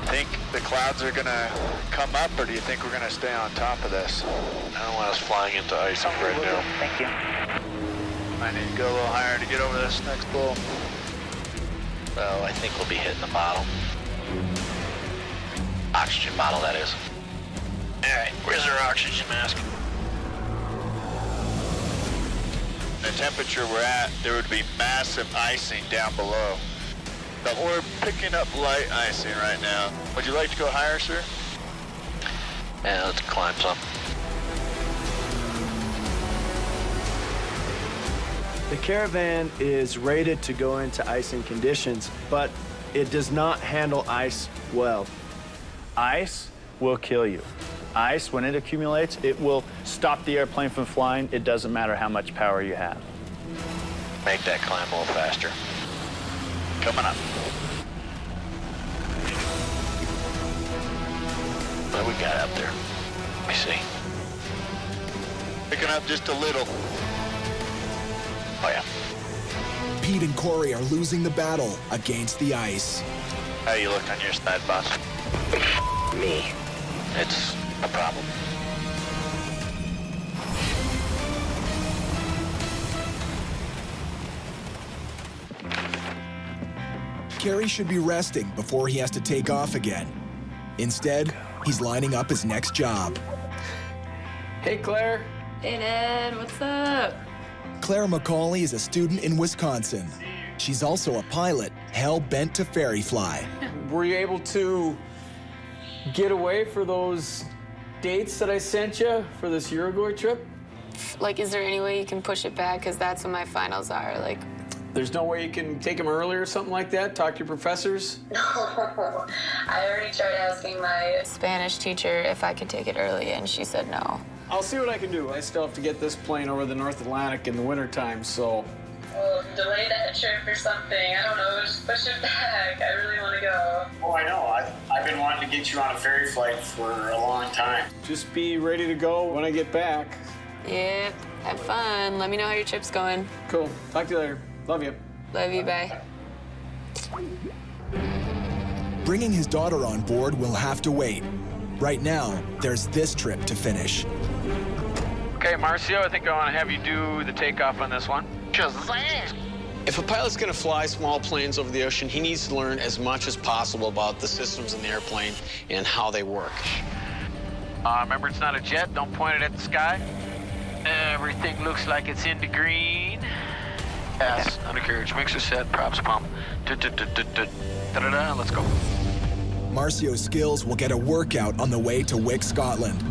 Think the clouds are gonna come up, or do you think we're gonna stay on top of this? I don't want us flying into Icing right now. Thank you. I need to go a little higher to get over this next blow. So I think we'll be hitting the bottle. Oxygen bottle, that is. All right, where's our oxygen mask? The temperature we're at, there would be massive icing down below. But we're picking up light icing right now. Would you like to go higher, sir? Yeah, let's climb some. The caravan is rated to go into icing conditions, but it does not handle ice well. Ice will kill you. Ice, when it accumulates, it will stop the airplane from flying. It doesn't matter how much power you have. Make that climb a little faster. Coming up. What do we got out there? Let me see. Picking up just a little. Oh, yeah. Pete and Corey are losing the battle against the ice. How you look on your side, boss? Me. It's a problem. Carey should be resting before he has to take off again. Instead, he's lining up his next job. Hey, Claire. Hey, Ned. What's up? Claire McCauley is a student in Wisconsin. She's also a pilot, hell-bent to ferry fly. Were you able to get away for those dates that I sent you for this Uruguay trip? Like, is there any way you can push it back? Because that's when my finals are. Like, There's no way you can take them early or something like that? Talk to your professors? no. I already tried asking my Spanish teacher if I could take it early, and she said no. I'll see what I can do. I still have to get this plane over the North Atlantic in the wintertime, so. Well, delay that trip or something. I don't know. Just push it back. I really want to go. Oh, I know. I've been wanting to get you on a ferry flight for a long time. Just be ready to go when I get back. Yep. Have fun. Let me know how your trip's going. Cool. Talk to you later. Love you. Love you. Bye. Bringing his daughter on board will have to wait. Right now, there's this trip to finish. Okay, Marcio, I think I want to have you do the takeoff on this one. Shazam! If a pilot's going to fly small planes over the ocean, he needs to learn as much as possible about the systems in the airplane and how they work. Remember, it's not a jet. Don't point it at the sky. Everything looks like it's in the green. Yes, undercarriage, mixer set, props pump. Da-da-da, let's go. Marcio's skills will get a workout on the way to Wick, Scotland.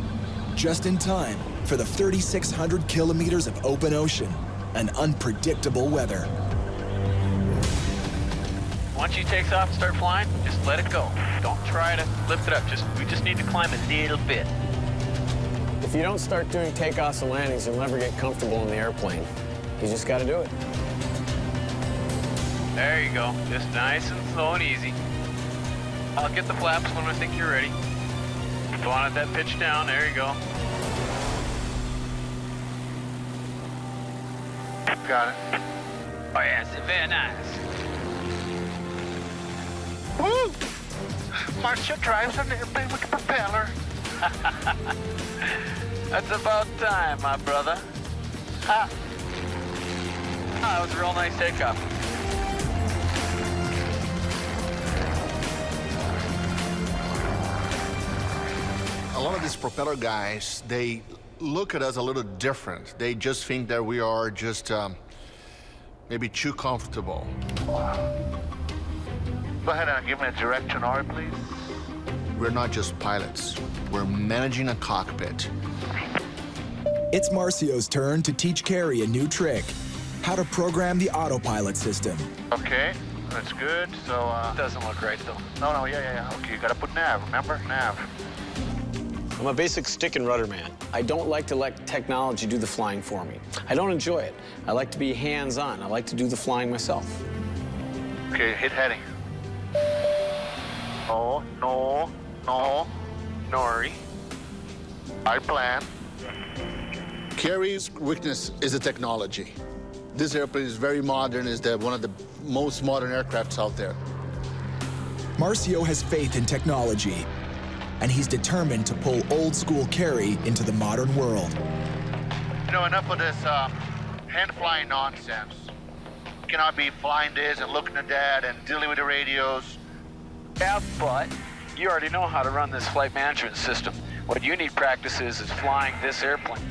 Just in time for the 3,600 kilometers of open ocean and unpredictable weather. Once you take off and start flying, just let it go. Don't try to lift it up. We just need to climb a little bit. If you don't start doing takeoffs and landings, you'll never get comfortable in the airplane. You just got to do it. There you go. Just nice and slow and easy. I'll get the flaps when I think you're ready. Go on at that pitch down. There you go. Got it. Oh, yes, very nice. Woo! Marcia drives an airplane with a propeller. That's about time, my brother. Ha! That was a real nice takeoff. A lot of these propeller guys, they look at us a little different. They just think that we are just maybe too comfortable. Go ahead and give me a direction, Ori, please. We're not just pilots. We're managing a cockpit. It's Marcio's turn to teach Carrie a new trick, how to program the autopilot system. Okay, that's good. So, Doesn't look right, though. No, yeah. Okay, you gotta put nav, remember? Nav. I'm a basic stick and rudder man. I don't like to let technology do the flying for me. I don't enjoy it. I like to be hands-on. I like to do the flying myself. Okay, hit heading. No. Nori. I plan. Carrie's weakness is the technology. This airplane is very modern, is one of the most modern aircrafts out there. Marcio has faith in technology, and he's determined to pull old-school Carrie into the modern world. You know, enough of this hand-flying nonsense. You cannot be flying this and looking at that and dealing with the radios. Yeah, but you already know how to run this flight management system. What you need practice is flying this airplane.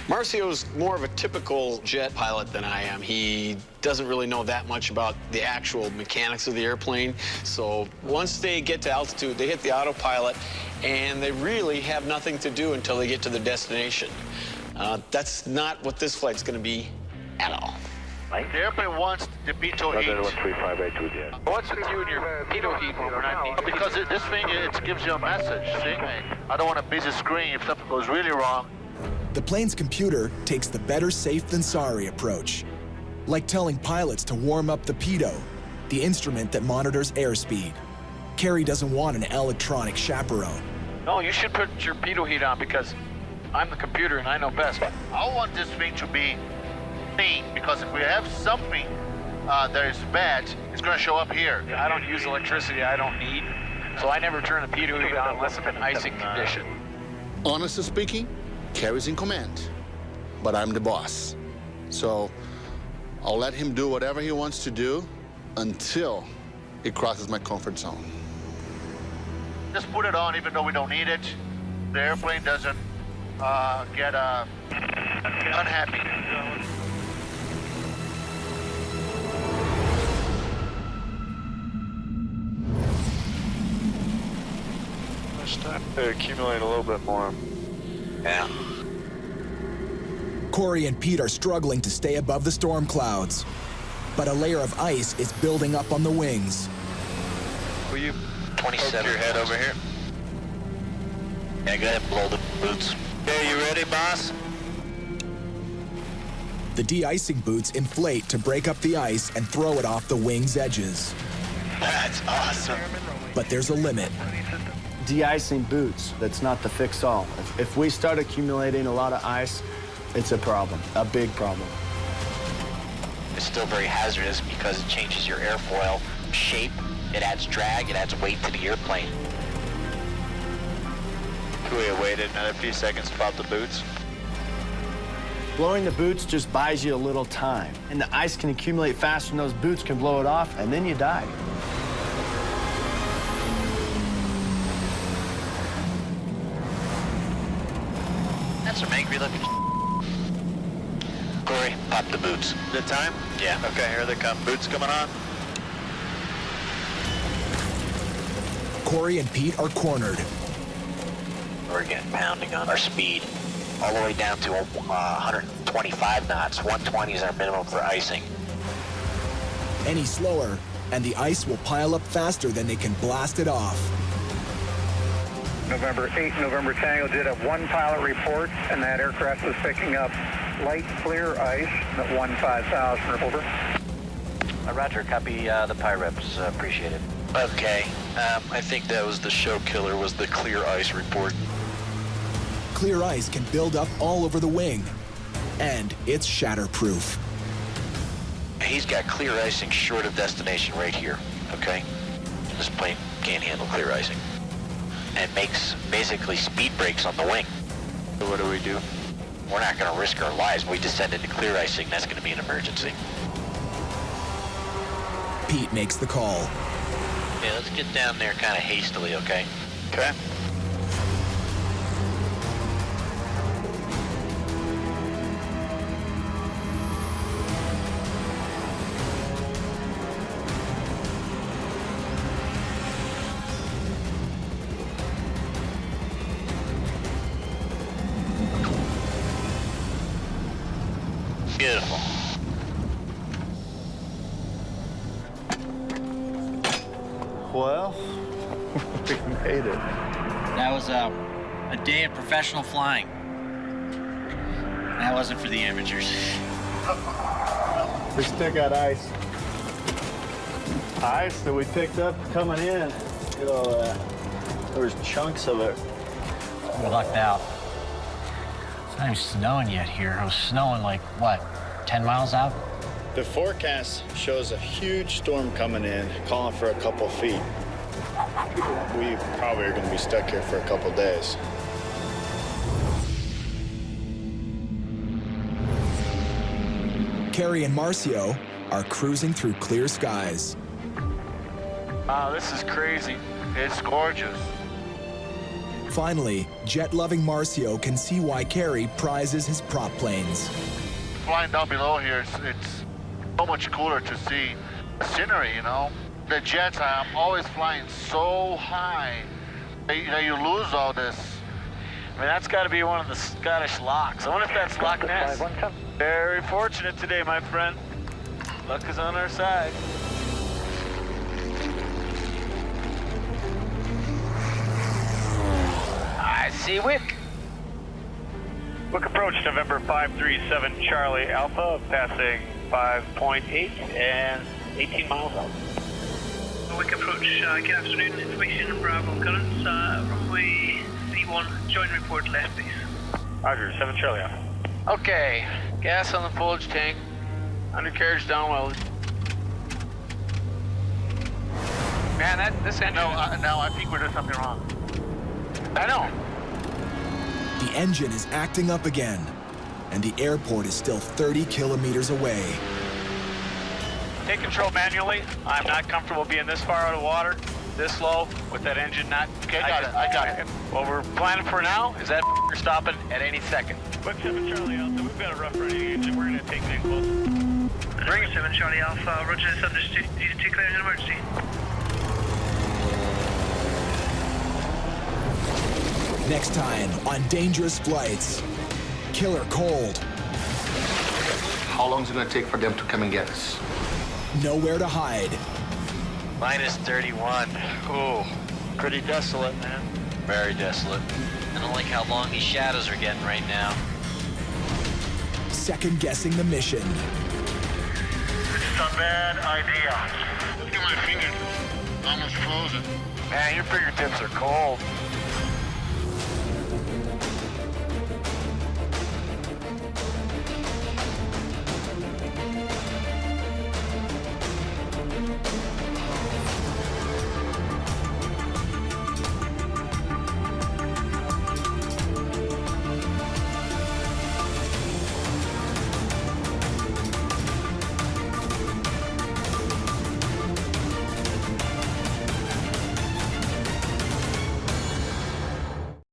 Marcio's more of a typical jet pilot than I am. He doesn't really know that much about the actual mechanics of the airplane. So once they get to altitude, they hit the autopilot, and they really have nothing to do until they get to their destination. That's not what this flight's going to be at all. The airplane wants the pitot heat. What's with you and your pitot heat when we're not needing? Because this thing, it gives you a message, see? I don't want a busy screen if something goes really wrong. The plane's computer takes the better safe than sorry approach, like telling pilots to warm up the pitot, the instrument that monitors airspeed. Carrie doesn't want an electronic chaperone. No, you should put your pitot heat on because I'm the computer and I know best. I want this thing to be clean because if we have something that is bad, it's going to show up here. I don't use electricity I don't need, so I never turn the pitot heat on unless I'm in icing condition. Honestly speaking, Carrie's in command, but I'm the boss. So I'll let him do whatever he wants to do until it crosses my comfort zone. Just put it on even though we don't need it. The airplane doesn't get unhappy. It's time to accumulate a little bit more. Yeah. Corey and Pete are struggling to stay above the storm clouds, but a layer of ice is building up on the wings. Will you 27. poke your head over here? Yeah, go ahead and blow the boots. Okay, you ready, boss? The de-icing boots inflate to break up the ice and throw it off the wing's edges. That's awesome. But there's a limit. De-icing boots, that's not the fix-all. If we start accumulating a lot of ice, it's a problem, a big problem. It's still very hazardous because it changes your airfoil shape. It adds drag, it adds weight to the airplane. we have waited another few seconds to pop the boots. Blowing the boots just buys you a little time. And the ice can accumulate faster than those boots can blow it off, and then you die. That's some angry looking. Corey, pop the boots. The time? Yeah. Okay, here they come. Boots coming on. Corey and Pete are cornered. We're getting pounding on our speed. All the way down to 125 knots. 120 is our minimum for icing. Any slower, and the ice will pile up faster than they can blast it off. November 8, November Tango did have one pilot report, and that aircraft was picking up light clear ice at 15,000. Over. Roger, copy the PIREPs. Appreciate it. Okay, I think that was the show killer, was the clear ice report. Clear ice can build up all over the wing, and it's shatterproof. He's got clear icing short of destination right here, okay? This plane can't handle clear icing. And makes basically speed brakes on the wing. So what do? We're not gonna risk our lives. We descend into clear icing, that's gonna be an emergency. Pete makes the call. Yeah, let's get down there kind of hastily, okay? Okay. Beautiful. Well, we made it. That was a day of professional flying. That wasn't for the amateurs. We still got ice. Ice that we picked up coming in. You know, there was chunks of it. We lucked out. It's not even snowing yet here. It was snowing like, what, 10 miles out? The forecast shows a huge storm coming in, calling for a couple feet. We probably are going to be stuck here for a couple days. Carrie and Marcio are cruising through clear skies. Wow, this is crazy. It's gorgeous. Finally, jet-loving Marcio can see why Carrie prizes his prop planes. Flying down below here, it's so much cooler to see the scenery, you know? The jets, I'm always flying so high. You lose all this. I mean, that's got to be one of the Scottish locks. I wonder if that's Loch Ness. Very fortunate today, my friend. Luck is on our side. I see Wick. Wick approach, November 537 Charlie Alpha, passing 5.8 and 18 miles out. Wick approach, good afternoon, information Bravo currents, runway 31, join report left base. Roger, 7 Charlie Alpha. Okay, gas on the foliage tank, undercarriage downwelted. Man, this engine... No, I think we're doing something wrong. I know. The engine is acting up again, and the airport is still 30 kilometers away. Take control manually. I'm not comfortable being this far out of water, this low, with that engine not... Okay, I got it. What we're planning for now is that stopping at any second. Wick 7 Charlie Alpha, we've got a rough running engine. We're going to take it in close. Bring it. 7 Charlie Alpha, roger, this understood. Need to declare an emergency. Next time on Dangerous Flights, Killer Cold. How long is it going to take for them to come and get us? Nowhere to hide. Minus 31. Ooh, pretty desolate, man. Very desolate. I don't like how long these shadows are getting right now. Second guessing the mission. It's a bad idea. Look at my fingers. Almost frozen. Man, your fingertips are cold.